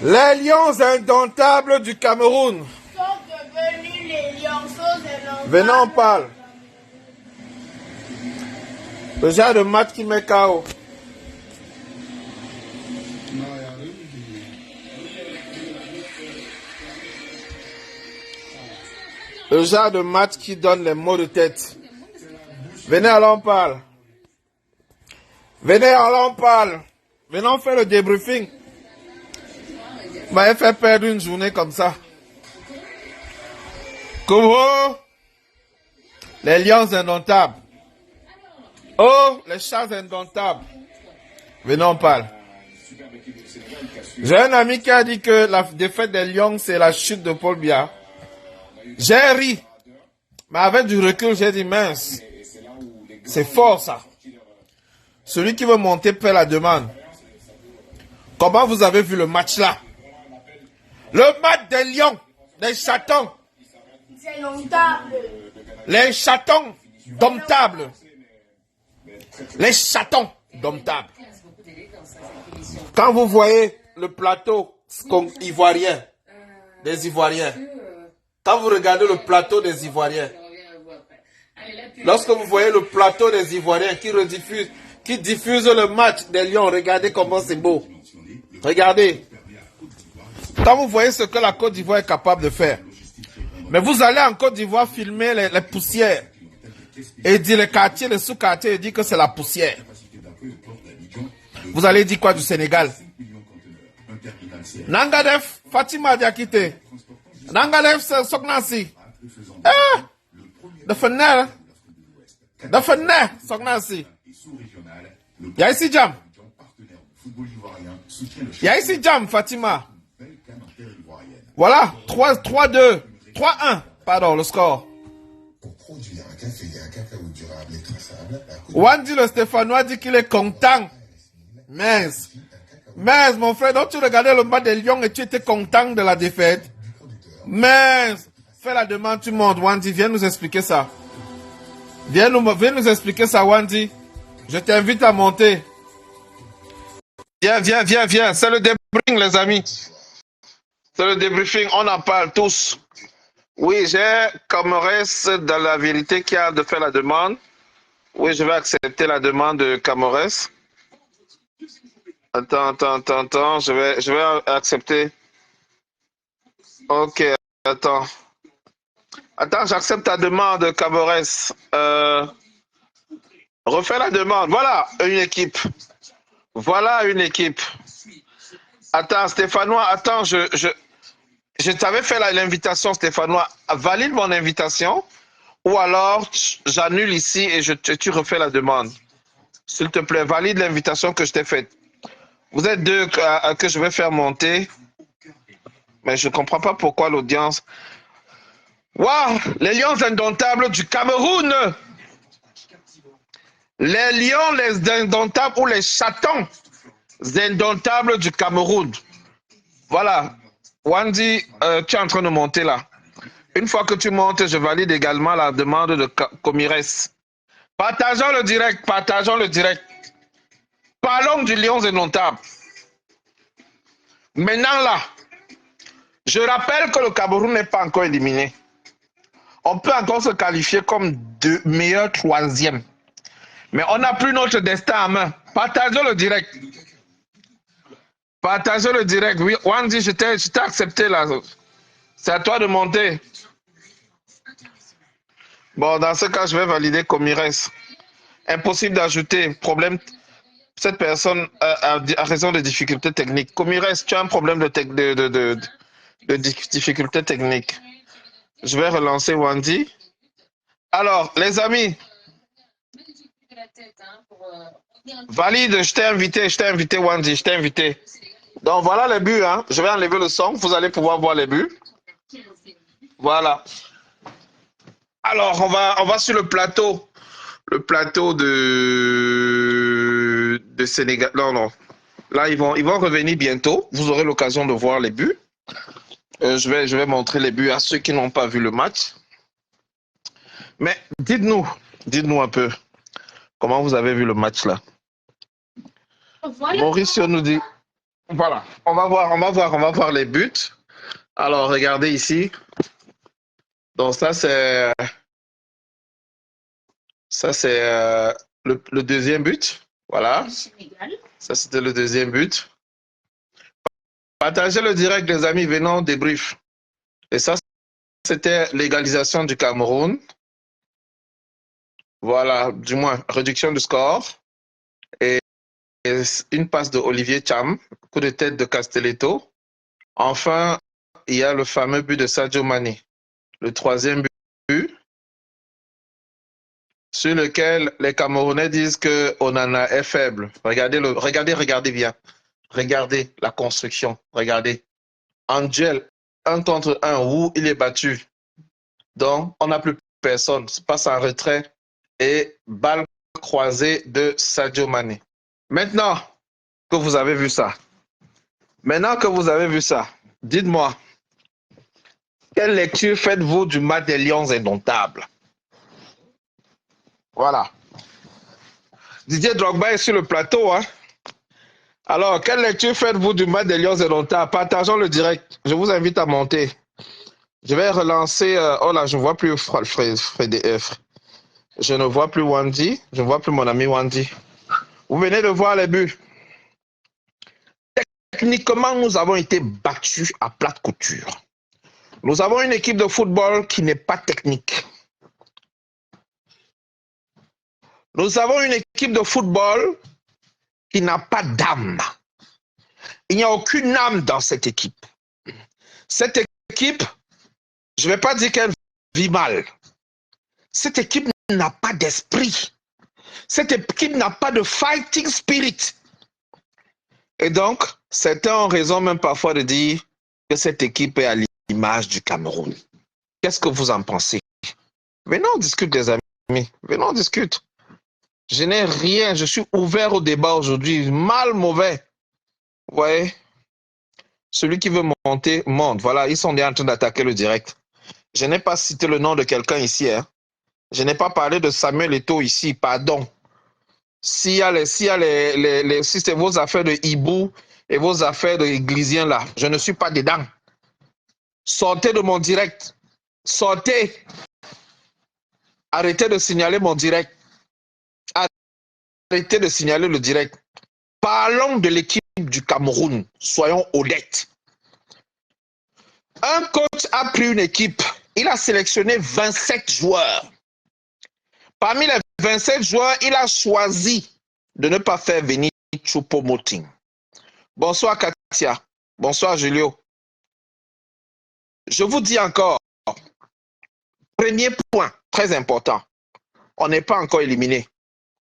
Les lions indomptables du Cameroun. Sont devenus les lionceaux de Venez, on parle. Le genre de match qui met KO. Le genre de match qui donne les maux de tête. Venez, allons, on parle. Venez, allons, on parle. Venez, on fait le débriefing. Vous m'avez fait perdre une journée comme ça. Comment? Les lions indomptables. Oh, les chats indomptables. Venez, on parle. J'ai un ami qui a dit que la défaite des lions, c'est la chute de Paul Biya. J'ai ri. Mais avec du recul, j'ai dit, mince. C'est fort, ça. Celui qui veut monter paie la demande. Comment vous avez vu le match là? Le match des lions, des chatons. C'est indomptable. Les chatons domptables. Les chatons domptables. Quand vous voyez le plateau ivoirien, des Ivoiriens, quand vous regardez le plateau des Ivoiriens, lorsque vous voyez le plateau des Ivoiriens qui diffuse le match des Lions, regardez comment c'est beau. Regardez. Quand vous voyez ce que la Côte d'Ivoire est capable de faire, mais vous allez en Côte d'Ivoire filmer les poussières et dire les quartiers, les sous-quartiers et dire que c'est la poussière. Vous allez dire quoi du Sénégal? Nangadef, Fatima Diakite. Nangadef, Sognasi. De Fener. De Fener, Sognasi. Y'a ici Jam. Y'a ici Jam, Fatima. Voilà, 3-2. 3-1, pardon, le score. Wandi le Stéphanois dit qu'il est content. Mais, mon frère, donc tu regardais le match des Lions et tu étais content de la défaite. Mais, fais la demande, tu montes. Wandi, viens nous expliquer ça. Viens nous expliquer ça, Wandi. Je t'invite à monter. Viens. C'est le débriefing, les amis. C'est le débriefing, on en parle tous. Oui, j'ai Camorès dans la vérité qui a de faire la demande. Oui, je vais accepter la demande de Camorès. Attends, je vais accepter. Ok, attends. Attends, j'accepte ta demande, Camorès. Refais la demande. Voilà une équipe. Voilà une équipe. Attends, Stéphanois, attends, je t'avais fait l'invitation, Stéphanois. Valide mon invitation ou alors j'annule ici et tu refais la demande. S'il te plaît, valide l'invitation que je t'ai faite. Vous êtes deux que je vais faire monter. Mais je ne comprends pas pourquoi l'audience... Waouh! Les lions indomptables du Cameroun! Les lions, les indomptables ou les chatons indomptables du Cameroun. Voilà. Wandi, tu es en train de monter là. Une fois que tu montes, je valide également la demande de Comires. Partageons le direct. Parlons du lion indomptable. Maintenant là, je rappelle que le Cameroun n'est pas encore éliminé. On peut encore se qualifier comme meilleur troisième. Mais on n'a plus notre destin en main. Partageons le direct. Oui, Wandi, je t'ai accepté là. C'est à toi de monter. Bon, dans ce cas, je vais valider Comires. Impossible d'ajouter. Problème. Cette personne a raison de difficultés techniques. Comires, tu as un problème de difficultés techniques. Je vais relancer Wandi. Alors, les amis. Valide, je t'ai invité Wandi, je t'ai invité. Donc voilà les buts, hein. Je vais enlever le son, vous allez pouvoir voir les buts. Voilà. Alors, on va sur le plateau de Sénégal. Non. Là, ils vont revenir bientôt. Vous aurez l'occasion de voir les buts. Je vais montrer les buts à ceux qui n'ont pas vu le match. Mais dites-nous un peu, comment vous avez vu le match là? Voilà. Mauricio nous dit, Voilà, on va voir les buts. Alors, regardez ici. Donc, ça c'est le deuxième but. Voilà. Ça, c'était le deuxième but. Partagez le direct, les amis, venons débrief. Et ça, c'était l'égalisation du Cameroun. Voilà, du moins, réduction du score. Et une passe de Olivier Cham, coup de tête de Castelletto. Enfin, il y a le fameux but de Sadio Mané. Le troisième but, sur lequel les Camerounais disent que Onana est faible. Regardez bien. Regardez la construction. Regardez. En duel, un contre un, où il est battu. Donc, on n'a plus personne. Passe en retrait et balle croisée de Sadio Mané. Maintenant que vous avez vu ça, dites-moi, quelle lecture faites-vous du match des Lions indomptables? Voilà. Didier Drogba est sur le plateau, hein? Alors, quelle lecture faites-vous du match des Lions indomptables? Partageons le direct. Je vous invite à monter. Je vais relancer. Oh là, je ne vois plus je ne vois plus Wandy. Je ne vois plus mon ami Wandy. Vous venez de voir les buts. Techniquement, nous avons été battus à plate couture. Nous avons une équipe de football qui n'est pas technique. Nous avons une équipe de football qui n'a pas d'âme. Il n'y a aucune âme dans cette équipe. Cette équipe, je ne vais pas dire qu'elle vit mal. Cette équipe n'a pas d'esprit. Cette équipe n'a pas de fighting spirit. Et donc, certains ont raison même parfois de dire que cette équipe est à l'image du Cameroun. Qu'est-ce que vous en pensez? Venons, on discute, les amis. Venons, on discute. Je n'ai rien. Je suis ouvert au débat aujourd'hui. Mal, mauvais. Vous voyez? Celui qui veut monter, monte. Voilà, ils sont déjà en train d'attaquer le direct. Je n'ai pas cité le nom de quelqu'un ici. Hein. Je n'ai pas parlé de Samuel Eto'o ici. Pardon. Si c'est vos affaires de hibou et vos affaires de Églisien là, je ne suis pas dedans. Sortez de mon direct. Sortez. Arrêtez de signaler mon direct. Arrêtez de signaler le direct. Parlons de l'équipe du Cameroun. Soyons honnêtes. Un coach a pris une équipe. Il a sélectionné 27 joueurs. Parmi les 27 joueurs, il a choisi de ne pas faire venir Choupo-Moting. Bonsoir Katia. Bonsoir Julio. Je vous dis encore, premier point très important. On n'est pas encore éliminé.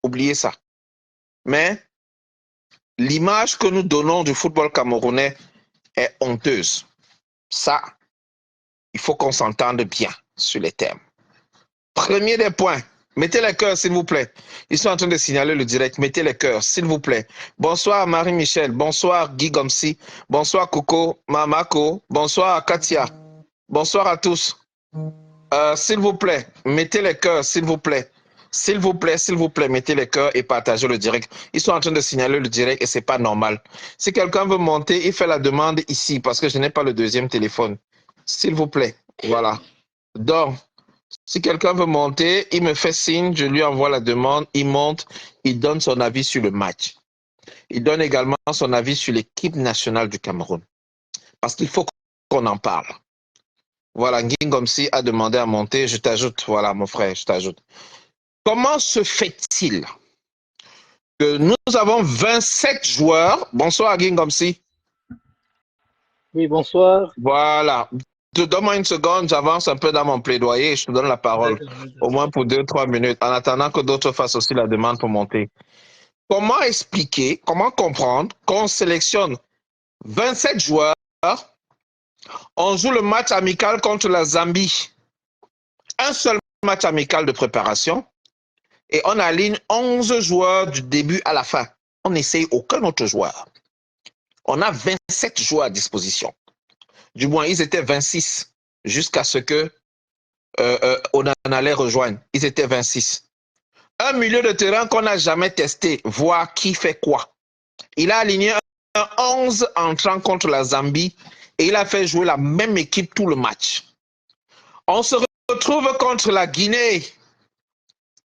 Oubliez ça. Mais l'image que nous donnons du football camerounais est honteuse. Ça, il faut qu'on s'entende bien sur les termes. Premier des points. Mettez les cœurs, s'il vous plaît. Ils sont en train de signaler le direct. Mettez les cœurs, s'il vous plaît. Bonsoir Marie-Michel. Bonsoir Guy Gomsi. Bonsoir Coco, Mamako. Bonsoir Katia. Bonsoir à tous. S'il vous plaît, mettez les cœurs, s'il vous plaît. S'il vous plaît, mettez les cœurs et partagez le direct. Ils sont en train de signaler le direct et c'est pas normal. Si quelqu'un veut monter, il fait la demande ici parce que je n'ai pas le deuxième téléphone. S'il vous plaît, voilà. Donc, si quelqu'un veut monter, il me fait signe, je lui envoie la demande, il monte, il donne son avis sur le match. Il donne également son avis sur l'équipe nationale du Cameroun. Parce qu'il faut qu'on en parle. Voilà, Ngingomsi a demandé à monter, je t'ajoute, voilà mon frère, je t'ajoute. Comment se fait-il que nous avons 27 joueurs? Bonsoir Ngingomsi. Oui, bonsoir. Voilà. Donne-moi une seconde, j'avance un peu dans mon plaidoyer et je te donne la parole. Au moins pour 2-3 minutes, en attendant que d'autres fassent aussi la demande pour monter. Comment expliquer, comment comprendre qu'on sélectionne 27 joueurs, on joue le match amical contre la Zambie, un seul match amical de préparation, et on aligne 11 joueurs du début à la fin. On n'essaye aucun autre joueur. On a 27 joueurs à disposition. Du moins, ils étaient 26 jusqu'à ce que on en allait rejoindre. Ils étaient 26. Un milieu de terrain qu'on n'a jamais testé, voir qui fait quoi. Il a aligné un 11 entrant contre la Zambie et il a fait jouer la même équipe tout le match. On se retrouve contre la Guinée.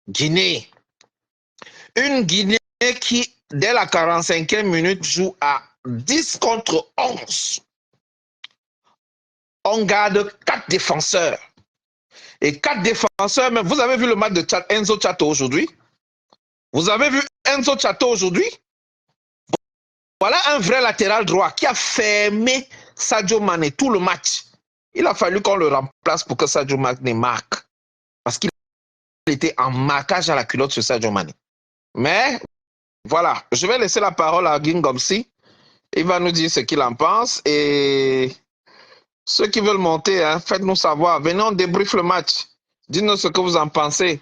Guinée. Une Guinée qui, dès la 45e minute, joue à 10 contre 11. On garde 4 défenseurs. Et 4 défenseurs, mais vous avez vu le match de Enzo Chato aujourd'hui? Vous avez vu Enzo Chato aujourd'hui? Voilà un vrai latéral droit qui a fermé Sadio Mané tout le match. Il a fallu qu'on le remplace pour que Sadio Mané marque. Parce qu'il était en marquage à la culotte sur Sadio Mané. Mais voilà, je vais laisser la parole à Gingomsi. Il va nous dire ce qu'il en pense. Et ceux qui veulent monter, hein, faites-nous savoir. Venez, on débriefe le match. Dites-nous ce que vous en pensez.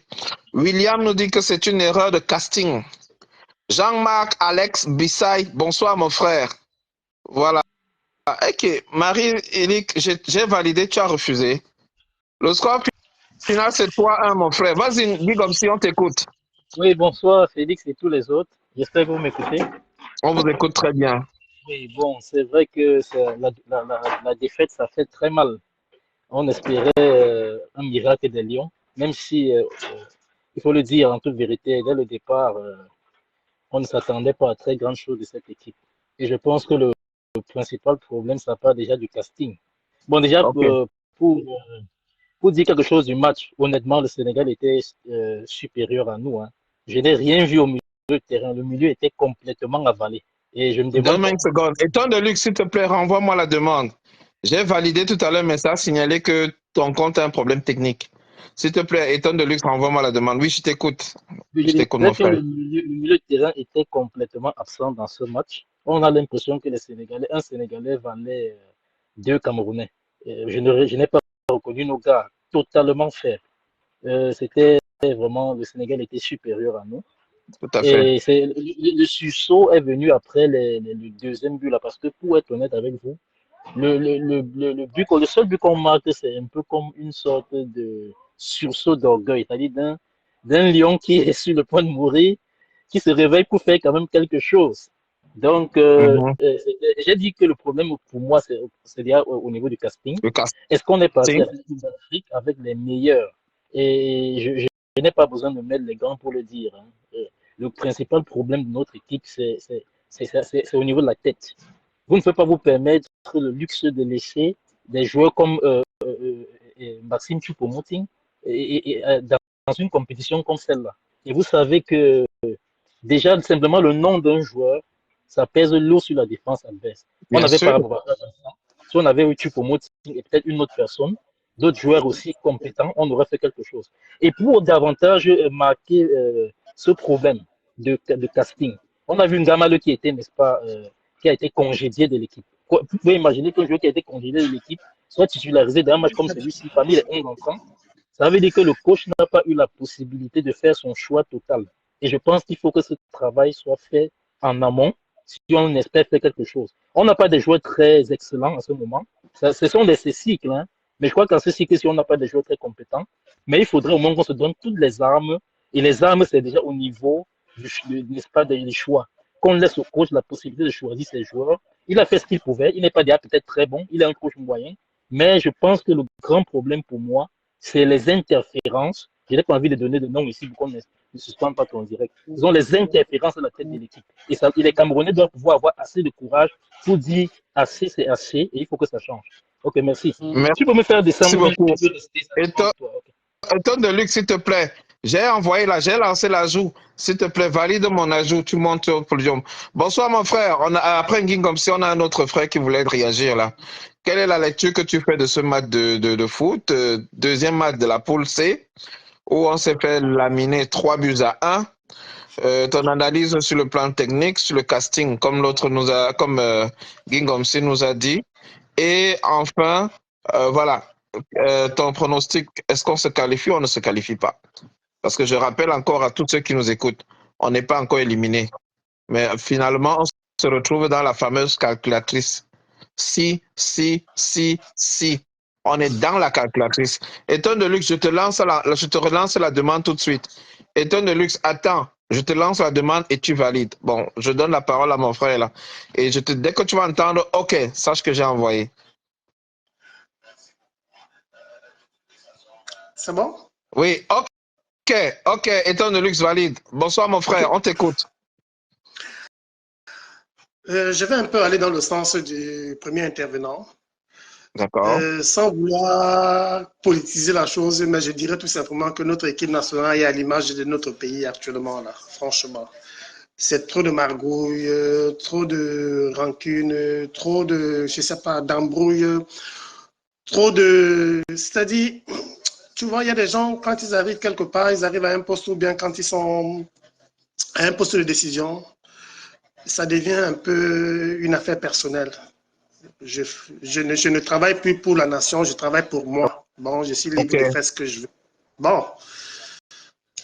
William nous dit que c'est une erreur de casting. Jean-Marc Alex Bissaï, bonsoir mon frère. Voilà. Ok, Marie-Élique, j'ai validé, tu as refusé. Le score final, c'est 3-1, mon frère. Vas-y, dis comme si on t'écoute. Oui, bonsoir Félix et tous les autres. J'espère que vous m'écoutez. On vous écoute très bien. Oui, bon, c'est vrai que la défaite, ça fait très mal. On espérait un miracle des Lions, même si, il faut le dire en toute vérité, dès le départ, on ne s'attendait pas à très grande chose de cette équipe. Et je pense que le principal problème, ça part déjà du casting. Bon, déjà, Okay. pour dire quelque chose du match, honnêtement, le Sénégal était supérieur à nous, hein. Je n'ai rien vu au milieu de terrain. Le milieu était complètement avalé. Et je me demande. Donne-moi une seconde. Étant de luxe, s'il te plaît, renvoie-moi la demande. J'ai validé tout à l'heure, mais ça a signalé que ton compte a un problème technique. S'il te plaît, étant de luxe, renvoie-moi la demande. Oui, je t'écoute. Je t'écoute, mon frère. Le milieu de terrain était complètement absent dans ce match. On a l'impression que un Sénégalais valait deux Camerounais. Je n'ai pas reconnu nos gars totalement faibles. C'était vraiment, le Sénégal était supérieur à nous. Tout à fait. Et le sursaut est venu après le deuxième but là, parce que pour être honnête avec vous, le seul but qu'on marque, c'est un peu comme une sorte de sursaut d'orgueil, c'est-à-dire d'un lion qui est sur le point de mourir, qui se réveille pour faire quand même quelque chose. Donc, j'ai dit que le problème pour moi, c'est déjà au niveau du casting. Le casting. Est-ce qu'on est parti à cette Coupe d'Afrique avec les meilleurs? Et je n'ai pas besoin de mettre les gants pour le dire, hein. Le principal problème de notre équipe, c'est au niveau de la tête. Vous ne pouvez pas vous permettre le luxe de laisser des joueurs comme Maxime Choupo-Moting dans une compétition comme celle-là. Et vous savez que déjà, simplement le nom d'un joueur, ça pèse lourd sur la défense adverse. On avait par rapport à ça. Si on avait eu Choupo-Moting et peut-être une autre personne, d'autres joueurs aussi compétents, on aurait fait quelque chose. Et pour davantage marquer ce problème de casting, on a vu une Gamale qui était, n'est-ce pas, qui a été congédié de l'équipe. Vous pouvez imaginer qu'un joueur qui a été congédié de l'équipe soit titularisé dans un match comme celui-ci parmi les 11 entrants. Ça veut dire que le coach n'a pas eu la possibilité de faire son choix total. Et je pense qu'il faut que ce travail soit fait en amont si on espère faire quelque chose. On n'a pas des joueurs très excellents en ce moment. Ce sont ces cycles, hein. Mais je crois qu'en ce cycle, si on n'a pas des joueurs très compétents, mais il faudrait au moins qu'on se donne toutes les armes. Et les armes, c'est déjà au niveau, n'est-ce pas, des choix. Qu'on laisse au coach la possibilité de choisir ses joueurs. Il a fait ce qu'il pouvait. Il n'est pas déjà peut-être très bon. Il est un coach moyen. Mais je pense que le grand problème pour moi, c'est les interférences. Je n'ai pas envie de donner de nom ici pour qu'on ne suspende pas ton direct. Ils ont les interférences à la tête de l'équipe. Et les Camerounais doivent pouvoir avoir assez de courage pour dire assez, c'est assez, et il faut que ça change. Ok, merci. Tu peux me faire descendre un peu Étant de luxe, s'il te plaît. J'ai lancé l'ajout. S'il te plaît, valide mon ajout. Tu montes au podium. Bonsoir, mon frère. Après Nguyen comme si on a un autre frère qui voulait réagir là. Quelle est la lecture que tu fais de ce match de foot? Deuxième match de la poule C, où on s'est fait laminer 3-1. Ton analyse sur le plan technique, sur le casting, comme Gingomsi nous a dit. Et enfin, voilà. Ton pronostic, est-ce qu'on se qualifie ou on ne se qualifie pas? Parce que je rappelle encore à tous ceux qui nous écoutent, on n'est pas encore éliminé. Mais finalement, on se retrouve dans la fameuse calculatrice. Si. On est dans la calculatrice. Étonne de luxe, je te relance la demande tout de suite. Étonne de luxe, attends. Je te lance la demande et tu valides. Bon, je donne la parole à mon frère là. Et dès que tu vas entendre, OK, sache que j'ai envoyé. C'est bon? Oui, OK, Étant de luxe valide. Bonsoir mon frère, on t'écoute. Je vais un peu aller dans le sens du premier intervenant. D'accord. Sans vouloir politiser la chose, mais je dirais tout simplement que notre équipe nationale est à l'image de notre pays actuellement, là, franchement. C'est trop de margouilles, trop de rancune, trop de, je sais pas, d'embrouilles, trop de... C'est-à-dire, tu vois, il y a des gens, quand ils arrivent quelque part, ils arrivent à un poste ou bien quand ils sont à un poste de décision, ça devient un peu une affaire personnelle. Je ne travaille plus pour la nation, je travaille pour moi. Bon, je suis libre de faire ce que je veux. Bon,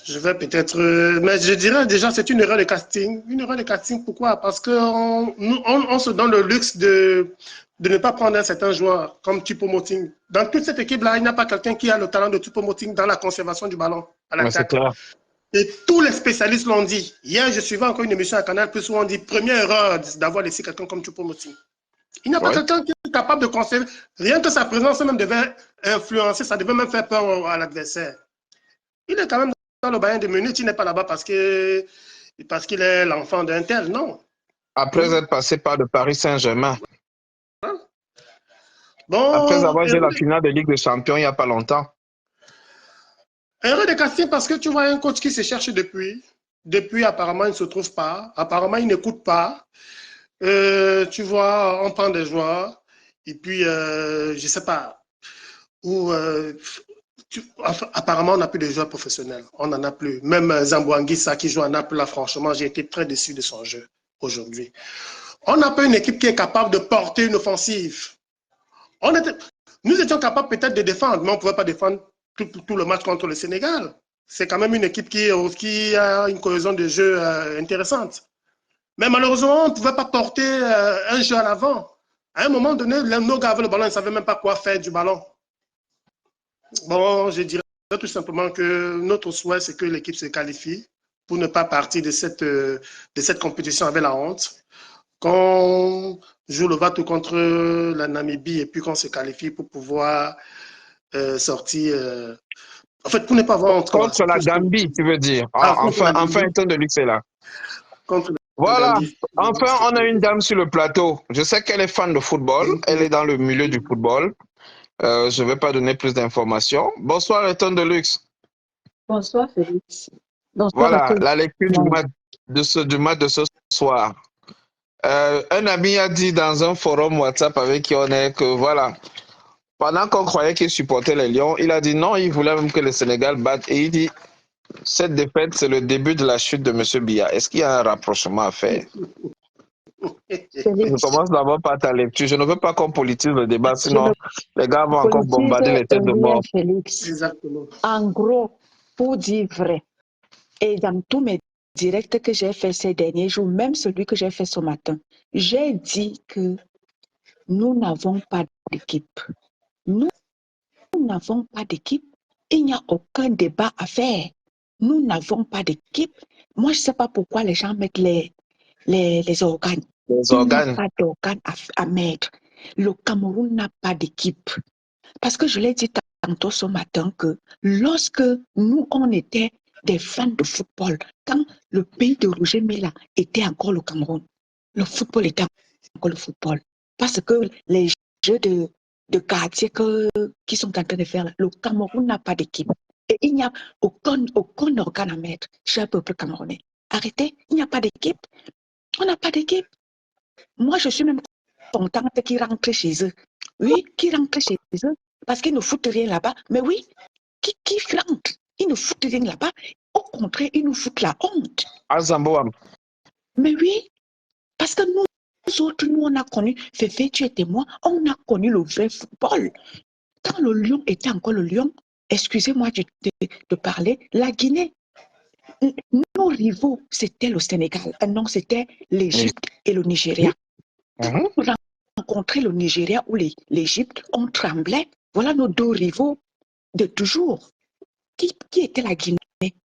je vais peut-être... mais je dirais déjà, c'est une erreur de casting. Une erreur de casting, pourquoi? Parce qu'on on se donne le luxe de ne pas prendre un certain joueur comme Choupo-Moting. Dans toute cette équipe-là, il n'y a pas quelqu'un qui a le talent de Choupo-Moting dans la conservation du ballon à l'attaque. Et tous les spécialistes l'ont dit. Hier, je suivais encore une émission à Canal+, où on dit première erreur d'avoir laissé quelqu'un comme Choupo-Moting. Il n'y a pas quelqu'un qui est capable de conserver. Rien que sa présence même devait influencer, ça devait même faire peur à l'adversaire. Il est quand même dans le Bayern de Munich, il n'est pas là-bas parce qu'il est l'enfant d'un tel, non. Après être passé par le Paris Saint-Germain. Bon, après avoir joué la finale de Ligue des Champions il n'y a pas longtemps. Erreur de casting parce que tu vois un coach qui se cherche depuis. Depuis, apparemment, il ne se trouve pas. Apparemment, il n'écoute pas. Tu vois, on prend des joueurs. Et puis, je ne sais pas. Apparemment, on n'a plus de joueurs professionnels. On n'en a plus. Même Zamboanguissa qui joue à Naples, là, franchement, j'ai été très déçu de son jeu aujourd'hui. On n'a pas une équipe qui est capable de porter une offensive. Nous étions capables peut-être de défendre, mais on ne pouvait pas défendre tout le match contre le Sénégal. C'est quand même une équipe qui a une cohésion de jeu intéressante. Mais malheureusement, on ne pouvait pas porter un jeu à l'avant. À un moment donné, nos gars avaient le ballon, ils ne savaient même pas quoi faire du ballon. Bon, je dirais tout simplement que notre souhait, c'est que l'équipe se qualifie pour ne pas partir de cette compétition avec la honte. Qu'on joue le bateau contre la Namibie et puis qu'on se qualifie pour pouvoir sortir. En fait, pour ne pas avoir honte. Contre la Gambie, tu veux dire. Enfin, Étant de luxe est là. Voilà, enfin, on a une dame sur le plateau. Je sais qu'elle est fan de football. Elle est dans le milieu du football. Je ne vais pas donner plus d'informations. Bonsoir, Éton de luxe. Bonsoir, Félix. Bonsoir voilà, la lecture du match de ce soir. Un ami a dit dans un forum WhatsApp avec qui on est que voilà, pendant qu'on croyait qu'il supportait les Lions, il a dit non, il voulait même que le Sénégal batte. Et il dit, cette défaite, c'est le début de la chute de M. Biya. Est-ce qu'il y a un rapprochement à faire? Je commence d'abord par ta lecture. Je ne veux pas qu'on politise le débat, sinon les gars vont encore bombarder les têtes de mort. Félix. En gros, pour dire vrai, et dans tous mes directs que j'ai fait ces derniers jours, même celui que j'ai fait ce matin, j'ai dit que nous n'avons pas d'équipe. Nous n'avons pas d'équipe. Il n'y a aucun débat à faire. Nous n'avons pas d'équipe. Moi, je ne sais pas pourquoi les gens mettent les organes. Il n'y a pas d'organes à mettre. Le Cameroun n'a pas d'équipe. Parce que je l'ai dit tantôt ce matin que lorsque nous, on était des fans de football, quand le pays de Roger Milla était encore le Cameroun, le football était encore le football. Parce que les jeux de quartier qui sont en train de faire, le Cameroun n'a pas d'équipe. Et il n'y a aucun organe à mettre chez le peuple camerounais. Arrêtez, il n'y a pas d'équipe. On n'a pas d'équipe. Moi, je suis même contente qu'ils rentrent chez eux. Oui, qu'ils rentrent chez eux. Parce qu'ils ne foutent rien là-bas. Mais oui, qui rentrent? Ils ne foutent rien là-bas. Au contraire, ils nous foutent la honte. Mais oui, parce que nous autres, nous, on a connu, Féfé, tu es témoin, on a connu le vrai football. Quand le Lion était encore le Lion, excusez-moi de parler, la Guinée, nos rivaux, c'était le Sénégal. Non, c'était l'Égypte et le Nigeria. Quand on rencontrait le Nigeria ou l'Égypte, on tremblait. Voilà nos deux rivaux de toujours. Qui était la Guinée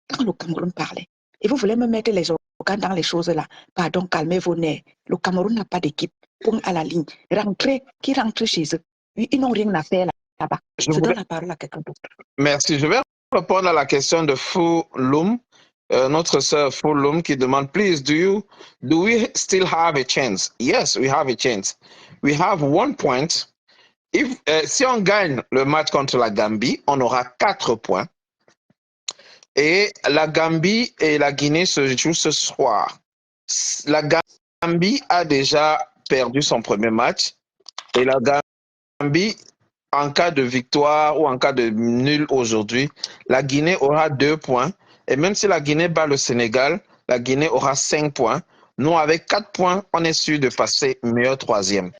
quand le Cameroun parlait? Et vous voulez me mettre les organes dans les choses là. Pardon, calmez vos nerfs. Le Cameroun n'a pas d'équipe. Point à la ligne. Rentrez, qui rentre chez eux. Ils n'ont rien à faire là-bas. Je donne la parole à quelqu'un d'autre. Merci. Je vais répondre à la question de Fou Loum, notre sœur Fou Loum, qui demande, please, do we still have a chance? Yes, we have a chance. We have 1 point. Si on gagne le match contre la Gambie, on aura 4 points. Et la Gambie et la Guinée se jouent ce soir. La Gambie a déjà perdu son premier match. Et la Gambie, en cas de victoire ou en cas de nul aujourd'hui, la Guinée aura 2 points. Et même si la Guinée bat le Sénégal, la Guinée aura 5 points. Nous, avec 4 points, on est sûr de passer meilleur troisième.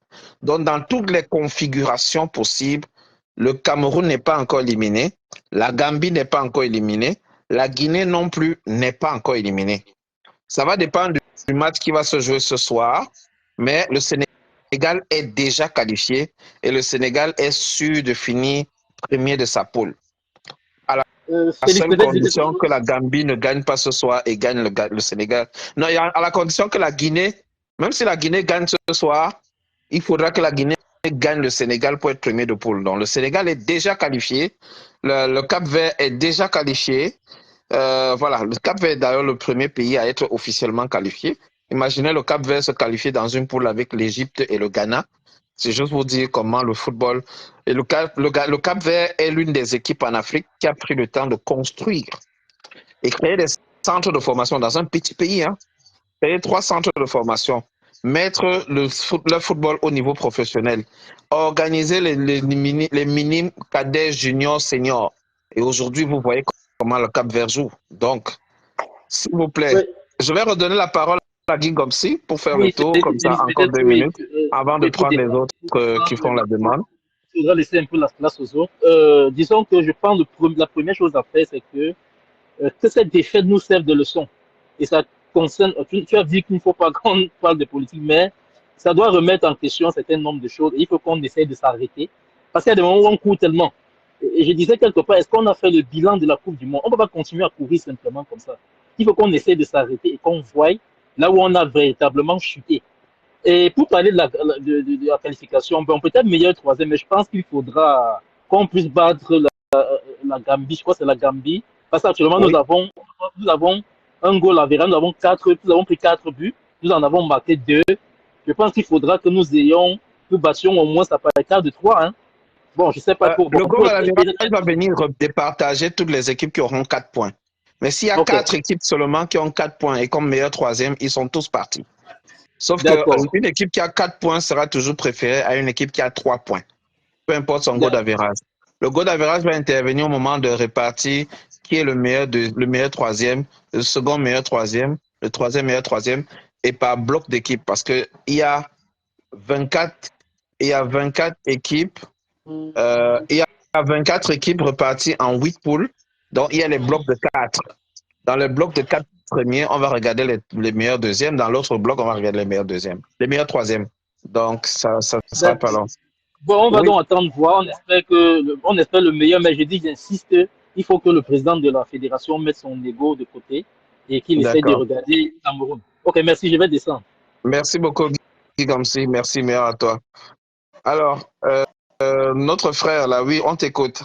Donc, dans toutes les configurations possibles, le Cameroun n'est pas encore éliminé. La Gambie n'est pas encore éliminée. La Guinée non plus n'est pas encore éliminée. Ça va dépendre du match qui va se jouer ce soir. Mais le Sénégal est déjà qualifié et le Sénégal est sûr de finir premier de sa poule. À la seule condition que la Gambie ne gagne pas ce soir et gagne le Sénégal. Non, à la condition que la Guinée, même si la Guinée gagne ce soir, il faudra que la Guinée gagne le Sénégal pour être premier de poule. Donc le Sénégal est déjà qualifié. Le Cap-Vert est déjà qualifié. Voilà, le Cap-Vert est d'ailleurs le premier pays à être officiellement qualifié. Imaginez le Cap-Vert se qualifier dans une poule avec l'Égypte et le Ghana. C'est juste pour dire comment le football... Et le Cap-Vert est l'une des équipes en Afrique qui a pris le temps de construire et créer des centres de formation dans un petit pays. Créer 3 centres de formation, mettre le football au niveau professionnel, organiser les minimes cadets, juniors, seniors. Et aujourd'hui, vous voyez comment le Cap-Vert joue. Donc, s'il vous plaît, je vais redonner la parole à Guy Gomsi pour faire le tour, comme ça, encore 2 minutes, avant de prendre les autres qui font la demande. Il faudra laisser un peu la place aux autres. Disons que je pense que la première chose à faire, c'est que cette défaite nous serve de leçon. Et ça concerne, tu as dit qu'il ne faut pas qu'on parle de politique, mais ça doit remettre en question un certain nombre de choses. Et il faut qu'on essaye de s'arrêter. Parce qu'il y a des moments où on court tellement. Et je disais quelque part, est-ce qu'on a fait le bilan de la Coupe du Monde? On ne peut pas continuer à courir simplement comme ça. Il faut qu'on essaie de s'arrêter et qu'on voie là où on a véritablement chuté. Et pour parler de la qualification, on peut être meilleur troisième, mais je pense qu'il faudra qu'on puisse battre la Gambie. Je crois que c'est la Gambie. Parce qu'actuellement, nous avons un goal à Vera, nous avons pris 4 buts, nous en avons marqué 2. Je pense qu'il faudra que nous battions au moins ça par écart de 3. Hein. Bon, je sais pas pour. Le goal à Vera va venir départager toutes les équipes qui auront 4 points. Mais s'il y a 4 équipes seulement qui ont 4 points et comme meilleur troisième, ils sont tous partis. Sauf qu'une équipe qui a 4 points sera toujours préférée à une équipe qui a 3 points. Peu importe son goal d'average. Le goal d'average va intervenir au moment de répartir qui est le meilleur troisième, le second meilleur troisième, le troisième meilleur troisième, et par bloc d'équipe. Parce qu'il y a 24 équipes. Il y a 24 équipes reparties en 8 poules. Donc, il y a les blocs de 4. Dans le bloc de 4 premiers, on va regarder les meilleurs deuxièmes. Dans l'autre bloc, on va regarder les meilleurs deuxièmes. Les meilleurs troisièmes. Donc, ça sera pas long. Bon, on va donc attendre voir. On espère le meilleur, mais j'insiste, il faut que le président de la fédération mette son ego de côté et qu'il essaie de regarder Cameroun. Ok, merci, je vais descendre. Merci beaucoup, Guy Gomsi. Merci, meilleur à toi. Alors, notre frère, là, oui, on t'écoute.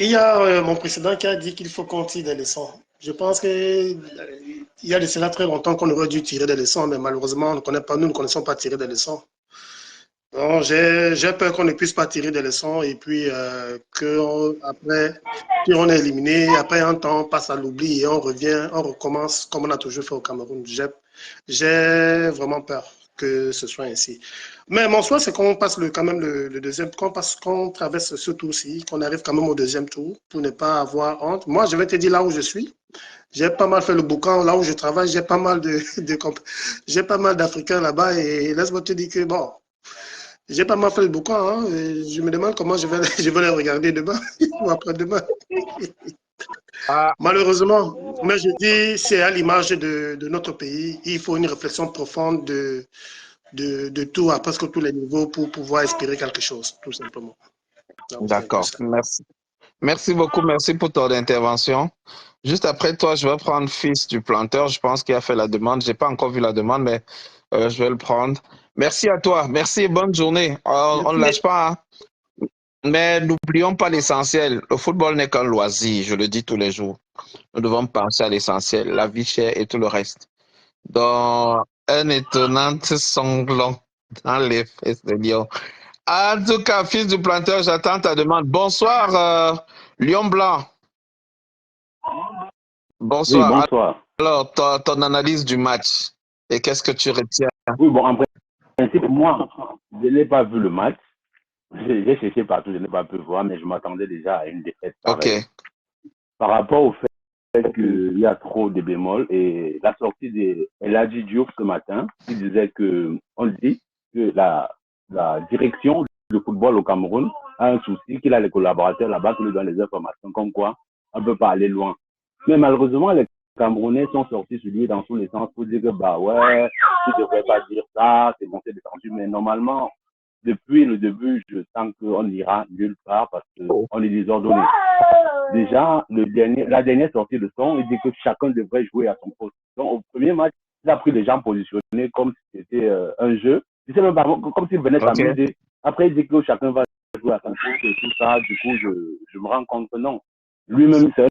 Il y a mon précédent qui a dit qu'il faut qu'on tire des leçons. Je pense qu'il y a de cela très longtemps qu'on aurait dû tirer des leçons, mais malheureusement, nous ne connaissons pas tirer des leçons. Donc, j'ai peur qu'on ne puisse pas tirer des leçons et puis qu'après, si on est éliminé, après un temps, on passe à l'oubli et on revient, on recommence comme on a toujours fait au Cameroun. J'ai vraiment peur que ce soit ainsi. Mais mon souhait, c'est qu'on passe quand même le deuxième, qu'on traverse ce tour-ci, qu'on arrive quand même au deuxième tour pour ne pas avoir honte. Moi, je vais te dire là où je suis. J'ai pas mal fait le boucan, là où je travaille, j'ai pas mal j'ai pas mal d'Africains là-bas et laisse-moi te dire que bon, j'ai pas mal fait le boucan. Hein, je me demande comment je vais les regarder demain ou après-demain. Malheureusement, mais je dis, c'est à l'image de notre pays. Il faut une réflexion profonde de tout, à presque tous les niveaux pour pouvoir espérer quelque chose, tout simplement. D'accord, merci. Merci beaucoup, merci pour ton intervention. Juste après toi, je vais prendre Fils du planteur. Je pense qu'il a fait la demande. J'ai pas encore vu la demande, mais je vais le prendre. Merci à toi. Merci et bonne journée. On ne lâche pas, hein. Mais n'oublions pas l'essentiel. Le football n'est qu'un loisir, je le dis tous les jours. Nous devons penser à l'essentiel, la vie chère et tout le reste. Donc, un étonnant sanglant dans les fesses de Lyon. En tout cas, Fils du planteur, j'attends ta demande. Bonsoir, Lion Blanc. Oui, Bonsoir. bonsoir. Alors, ton analyse du match et qu'est-ce que tu retiens? Oui, bon, en principe, moi, je n'ai pas vu le match. J'ai cherché partout, je n'ai pas pu voir, mais je m'attendais déjà à une défaite Ok. pareille. Par rapport au fait qu'il y a trop de bémols et la sortie de Eladji Diouf ce matin, qui disait que, on dit que la direction du football au Cameroun a un souci, qu'il a les collaborateurs là-bas qui lui donnent les informations, comme quoi on ne peut pas aller loin. Mais malheureusement, les Camerounais sont sortis sur lui dans tous les sens pour dire que, bah ouais, tu ne devrais pas dire ça, c'est bon, c'est défendu. Mais normalement, depuis le début, je sens qu'on n'ira nulle part parce qu'on est désordonné. Déjà, la dernière sortie de son, il dit que chacun devrait jouer à son poste. Donc, au premier match, il a pris les gens positionnés comme si c'était un jeu. Il sait même pas, comme s'il venait Ok. s'amuser. Après, il dit que chacun va jouer à son poste et tout ça. Du coup, je me rends compte que non. Lui-même, c'est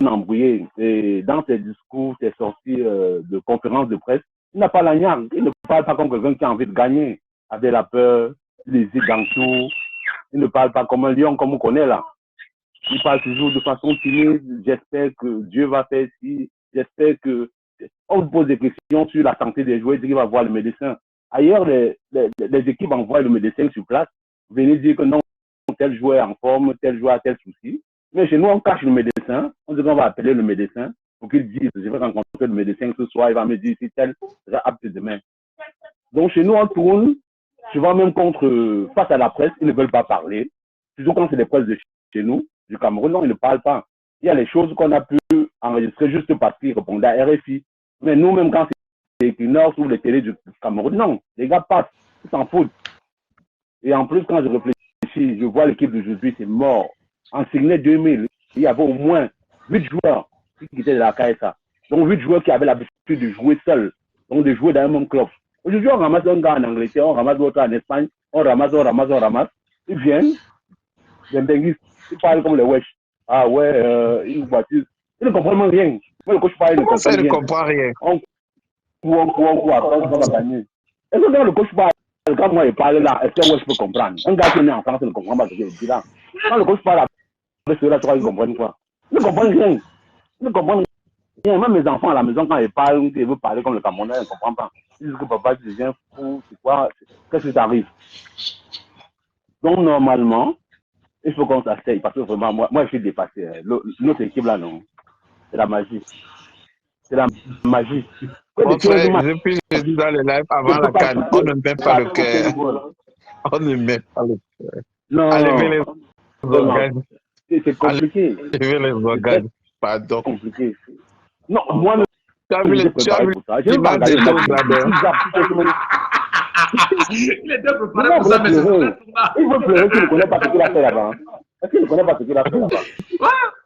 un embrouillé. Et dans ses discours, ses sorties de conférences de presse, il n'a pas la niaque. Il ne parle pas comme quelqu'un qui a envie de gagner, avec la peur, les idées dans tout. Il ne parle pas comme un lion, comme on connaît là. Il parle toujours de façon timide. J'espère que Dieu va faire ci. J'espère que. On vous pose des questions sur la santé des joueurs, il dit qu'il va voir le médecin. Ailleurs, les équipes envoient le médecin sur place. Venez dire que non, tel joueur est en forme, tel joueur a tel souci. Mais chez nous, on cache le médecin. On dit qu'on va appeler le médecin pour qu'il dise je vais rencontrer le médecin ce soir, il va me dire si tel sera apte demain. Donc chez nous, on tourne souvent même face à la presse, ils ne veulent pas parler. Surtout quand c'est des presses de chez nous, du Cameroun, non, ils ne parlent pas. Il y a les choses qu'on a pu enregistrer juste parce qu'ils répondaient à RFI. Mais nous, même quand c'est Equinox ou les télés du Cameroun, non, les gars passent, ils s'en foutent. Et en plus, quand je réfléchis, je vois l'équipe d'aujourd'hui, c'est mort. En signé 2000, il y avait au moins 8 joueurs qui étaient de la KSA. Donc 8 joueurs qui avaient l'habitude de jouer seuls, donc de jouer dans un même club. Aujourd'hui, on ramasse un gars en Angleterre, on ramasse l'autre en Espagne, on ramasse. Ils viennent, les benguistes, ils parlent comme les wesh. Ah ouais, une voiture. Ils ne comprennent même rien. Moi, le coach parle, il ne comprend Ça ne rien. comprend rien. On court, après, on va gagner. Est-ce que quand le coach parle, quand moi il parle là, est-ce que moi je peux comprendre? Un gars qui est né en France ne comprend pas ce qu'il dit là. Quand le coach parle avec ceux-là, tu crois qu'ils comprennent quoi? Ils ne comprennent rien. Ils ne comprennent rien. Même mes enfants à la maison, quand ils parlent, ils veulent parler comme le Camerounais, ils ne comprennent pas. Ils disent que papa, tu deviens fou, c'est quoi? Qu'est-ce qui t'arrive? Donc, normalement, il faut qu'on s'asseye parce que vraiment, moi je suis dépassé. Notre équipe là, non. C'est la magie. C'est la magie. Mon frère, depuis je dis dans le live avant la CAN, on ne met pas le cœur. On ne met pas le cœur. Non. Enlevez les organes. C'est compliqué. Enlevez les organes. Pardon. C'est compliqué. Non, moi, tu as vu l'image des choses là-dedans. Il était préparé pour ça, mais c'est il veut pleurer qu'il ne connaît pas ce qu'il a fait là-bas. Est-ce qu'il ne connaît pas ce qu'il a fait là-bas?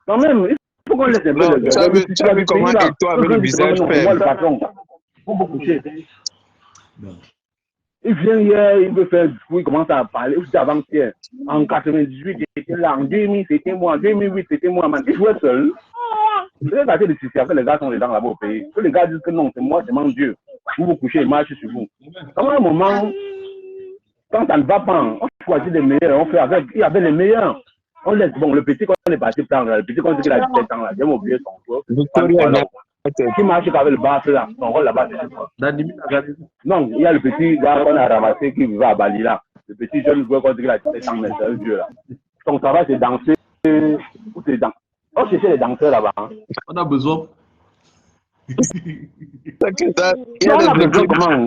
Quand même, il faut qu'on laisse un peu le gars. Tu as vu comment Eto avait le visage fait. Faut beaucoup coucher. Il vient hier, il veut faire un discours, il commence à parler. Aussi avant-hier, en 98, j'étais là. En 2000, c'était moi. En 2008, c'était moi. Man. Il jouait seul. C'est un quartier de soucis. Après, les gars sont dedans là-bas au pays. Que les gars disent que non, c'est moi, c'est mon Dieu. Vous vous couchez, il marche sur vous. À un moment, quand ça ne va pas, on choisit les meilleurs, on fait avec. Il y avait les meilleurs. On laisse, bon, le petit qu'on est parti prendre, le petit qu'on dit qu'il a 17 ans là, j'ai oublié son joueur. Qui marche avec le bas là, son rôle là-bas, c'est quoi? Non, il y a le petit gars qu'on a ramassé qui va à Bali là. Le petit jeune joueur qu'on dit qu'il a 17 ans, mais c'est un dieu là. Son travail, c'est danser. Ou c'est danser. On cherche les danseurs là-bas. Hein. On a besoin. Il y a besoin comment? Mais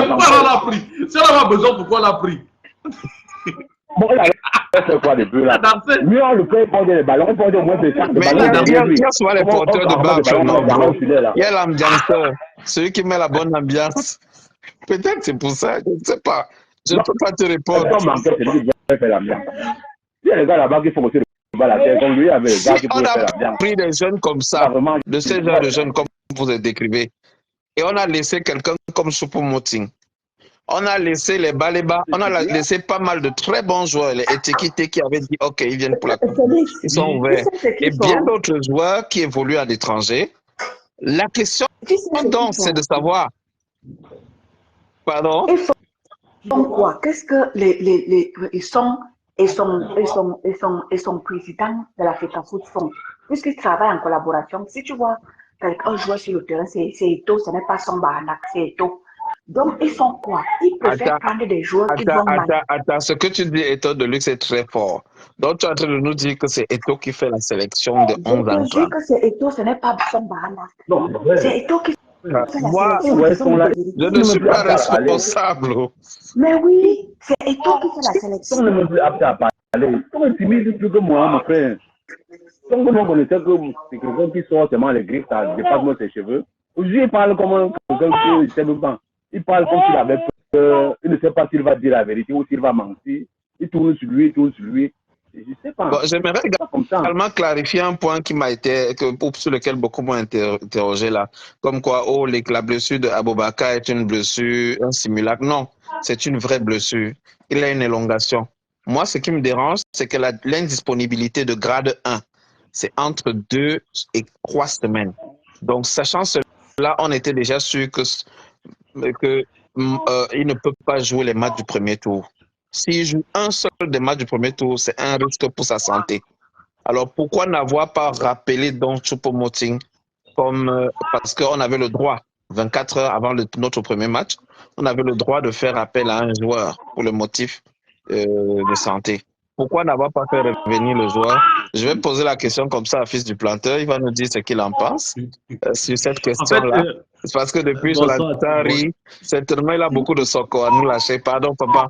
pourquoi on l'a pris? Si on a besoin, pourquoi on l'a pris? Bon, il a fait quoi depuis là? Mieux on le fait prendre les ballons, on peut au moins de 5 ballons. Il y a souvent les porteurs de ballon. Il y a l'ambianceur, celui qui met la bonne ambiance. Peut-être c'est pour ça, je ne sais pas. Je ne peux pas te répondre. Il y a les gars là-bas qui font aussi le Voilà, c'est comme lui avec les gars Si qui on pouvaient faire la a viande. pris des jeunes comme Ça, ça, vraiment, de ces genres de jeunes comme vous les décrivez, et on a laissé quelqu'un comme Choupo-Moting, on a laissé les Baléba, on a laissé pas mal de très bons joueurs, les Etikité qui avaient dit ok, ils viennent pour la coupe. Ils sont ouverts. Et bien d'autres joueurs qui évoluent à l'étranger. La question donc, c'est de savoir. Pardon? Donc quoi? Qu'est-ce que ils sont président de la FECAFOOT font? Puisqu'ils travaillent en collaboration. Si tu vois quelqu'un jouer sur le terrain, c'est Eto'o, ce n'est pas Samba Anak, c'est Eto'o. Donc, ils sont quoi? Ils préfèrent prendre des joueurs qui vont mal. Attends, ce que tu dis, Eto'o de luxe, c'est très fort. Donc, tu es en train de nous dire que c'est Eto'o qui fait la sélection de 11 ans. Je dis que c'est Eto'o, ce n'est pas Samba Anak. C'est Eto'o qui fait la sélection. Je ne suis pas responsable. Mais oui, c'est Eto'o qui fait la sélection. On ne me plus apte à parler. Ils sont timides plus que moi, mon frère. Donc, on connaissait que c'est quelqu'un qui sort seulement les griffes, ça dépasse moi ses cheveux. Aujourd'hui, il parle comme quelqu'un qui sait même pas. Il parle comme s'il avait peur. Il ne sait pas s'il va dire la vérité ou s'il va mentir. Il tourne sur lui, il tourne sur lui. Je ne sais pas. Bon, j'aimerais également clarifier un point qui m'a été, sur lequel beaucoup m'ont interrogé là. Comme quoi, la blessure de Aboubakar est une blessure, un simulacre. Non, c'est une vraie blessure. Il a une élongation. Moi, ce qui me dérange, c'est que l'indisponibilité de grade 1, c'est entre 2 et 3 semaines. Donc, sachant cela, on était déjà sûr qu'il ne peut pas jouer les matchs du premier tour. S'il joue un seul des matchs du premier tour, c'est un risque pour sa santé. Alors, pourquoi n'avoir pas rappelé donc Choupo-Moting parce qu'on avait le droit, 24 heures avant notre premier match, on avait le droit de faire appel à un joueur pour le motif de santé. Pourquoi n'avoir pas fait revenir le joueur? Je vais poser la question comme ça à Fils du Planteur. Il va nous dire ce qu'il en pense sur cette question-là. C'est parce que depuis Jonathan, certainement, il a beaucoup de soko à nous lâcher. Pardon, papa.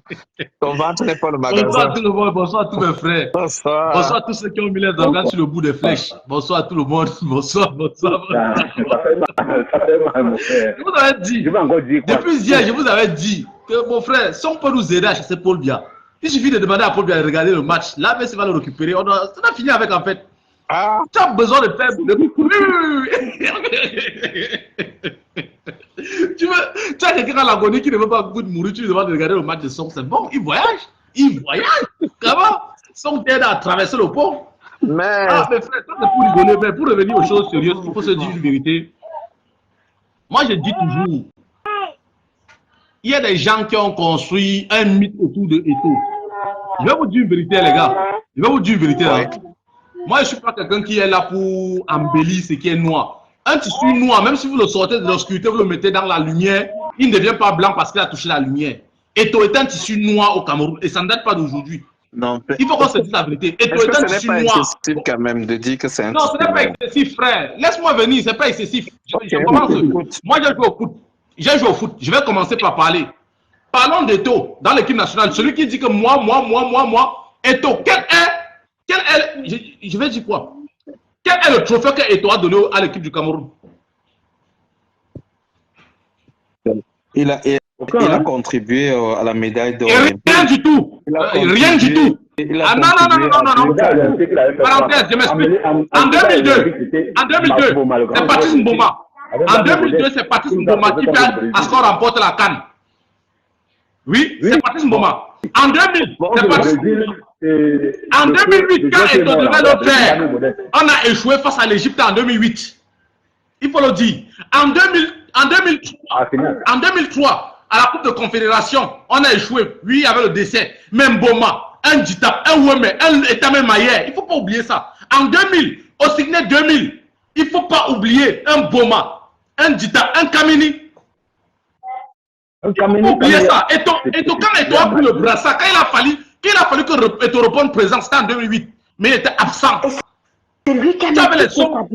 Ton ventre n'est pas le magasin. Bonsoir à tout le monde. Bonsoir à tous mes frères. Bonsoir. Bonsoir à tous ceux qui ont mis les organes sur le bout des flèches. Bonsoir à tout le monde. Bonsoir. Ça fait mal, mon frère. Je vous avais dit. Je vais encore dire quoi? Depuis hier, je vous avais dit que mon frère, si on peut nous aider à chasser Paul Biya, il suffit de demander à Paul Biya de regarder le match. Là, mais va le récupérer. On a fini avec en fait. Ah. Tu as besoin de faire. Tu as quelqu'un à l'agonie qui ne veut pas beaucoup de mourir, tu lui demandes de regarder le match de son. C'est bon, il voyage. Il voyage. Comment? Son t'aide à traverser le pont. Mais. Ah, mes frères, ça c'est pour rigoler. Mais pour revenir aux choses sérieuses, il faut se dire une vérité. Moi, je dis toujours, il y a des gens qui ont construit un mythe autour de Eto'o. Je vais vous dire une vérité, les gars. Je vais vous dire une vérité. Hein. Moi, je ne suis pas quelqu'un qui est là pour embellir ce qui est noir. Un tissu noir, même si vous le sortez de l'obscurité, vous le mettez dans la lumière, il ne devient pas blanc parce qu'il a touché la lumière. Eto'o est un tissu noir au Cameroun et ça ne date pas d'aujourd'hui. Non, il faut qu'on se dise la vérité. Eto'o est un tissu noir. Ce n'est pas excessif quand même de dire que c'est un Non, ce n'est pas excessif, frère. Laisse-moi venir, ce n'est pas excessif. Je commence. Moi, j'ai joué au foot. J'ai joué au foot. Je vais commencer par parler. Parlons d'Eto'o dans l'équipe nationale. Celui qui dit que moi, Eto'o, je vais dire quoi? Quel est le trophée que Eto'o a donné à l'équipe du Cameroun? Il a contribué à la médaille d'or. Rien du tout. Rien du tout. Ah non. Parenthèse, je m'explique. En 2002, c'est Patrice Mboma. En 2002, c'est Patrice Mboma qui fait à ce qu'on remporte la CAN. Oui, c'est Patrice Mboma. En 2000, c'est Patrice Mboma. En 2008, quand Eto'o devait le faire, on a échoué face à l'Égypte en 2008. Il faut le dire. En 2003, à la Coupe de Confédération, on a échoué. Oui, il y avait le décès. Mais Mboma, un Djitap, un Weme, un Etame Mayer, il ne faut pas oublier ça. En 2000, au Signet 2000, il ne faut pas oublier un Mboma, un Djitap, un Kamini. Il faut oublier ça. Eto'o, quand Eto'o a pris le brassard, quand il a fallu que Eto'o réponde présent, c'était en 2008. Mais il était absent. C'est lui qui a mis les sons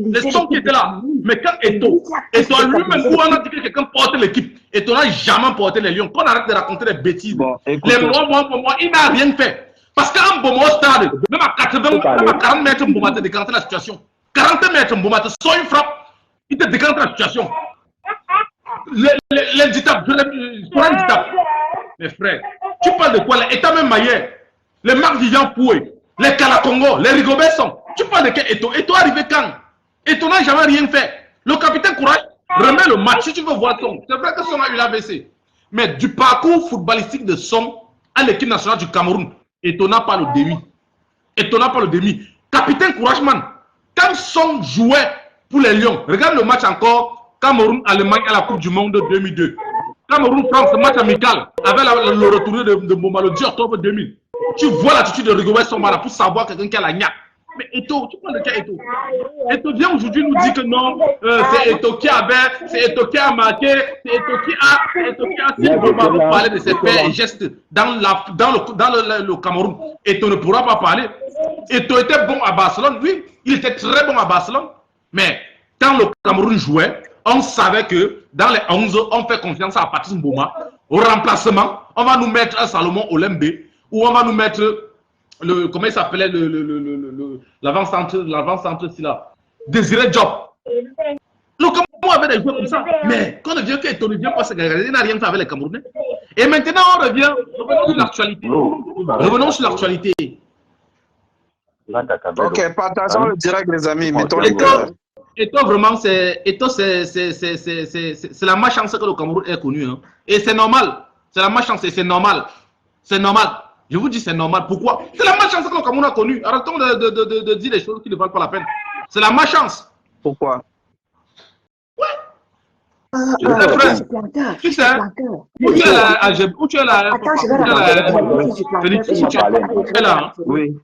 qui étaient là. Mais quand Eto'o lui-même, où on a dit que quelqu'un porte l'équipe, Eto'o n'a jamais porté les Lions. Qu'on arrête de raconter des bêtises. Bon, les moi, il n'a rien fait. Parce qu'un Mboma au stade, même à 40 mètres, Mboma te déclenché la situation. 40 mètres, Mboma te sort une frappe, il te déclenche la situation. Les Djitap, mes frères, tu parles de quoi? Les Etame Mayer, les Marc Vivian Poué, les Kalakongo, les Rigobert Song. Tu parles de quel Eto'o? Eto'o arrivé quand? Eto'o n'a jamais rien fait. Le capitaine Courage remet le match. Si tu veux voir Song, c'est vrai que Song a eu l'AVC. Mais du parcours footballistique de Song à l'équipe nationale du Cameroun, Eto'o n'a pas le demi. Eto'o n'a pas le demi. Capitaine Courageman, quand Song jouait pour les Lions, regarde le match encore, Cameroun-Allemagne à la Coupe du Monde 2002. Cameroun-France, match amical, avec le retour de Mboma le 10 octobre 2000. Tu vois l'attitude de Rigobert Song pour savoir quelqu'un qui a la gnaque. Mais Eto'o, tu parles de quel Eto'o? Eto'o vient aujourd'hui nous dire que non, c'est Eto'o qui avait, c'est Eto'o qui a marqué, c'est Eto'o qui a. Si Mboma veut parler de ses faits et gestes dans le Cameroun, Eto'o ne pourra pas parler. Eto'o était bon à Barcelone, oui, il était très bon à Barcelone. Mais quand le Cameroun jouait, on savait que dans les 11, on fait confiance à Patrice Mboma. Au remplacement, on va nous mettre un Salomon Olembe ou on va nous mettre comment il s'appelait l'avant-centre là, Désiré Diop. Le Cameroun avait des joueurs comme ça. Mais quand on vient qu'Eto'o ne vient pas se garder, il n'a rien fait avec les Camerounais. Et maintenant, revenons sur l'actualité. Revenons sur l'actualité. Ok, partageons le direct, les amis. Mettons les Eto'o, vraiment, c'est la malchance que le Cameroun ait connue. Hein. Et c'est normal. C'est la malchance et c'est normal. C'est normal. Je vous dis, c'est normal. Pourquoi? C'est la malchance que le Cameroun a connue. Arrêtons de dire des choses qui ne valent pas la peine. C'est la malchance. Pourquoi? Ouais. Tu sais, où tu es là, où tu es là, oui.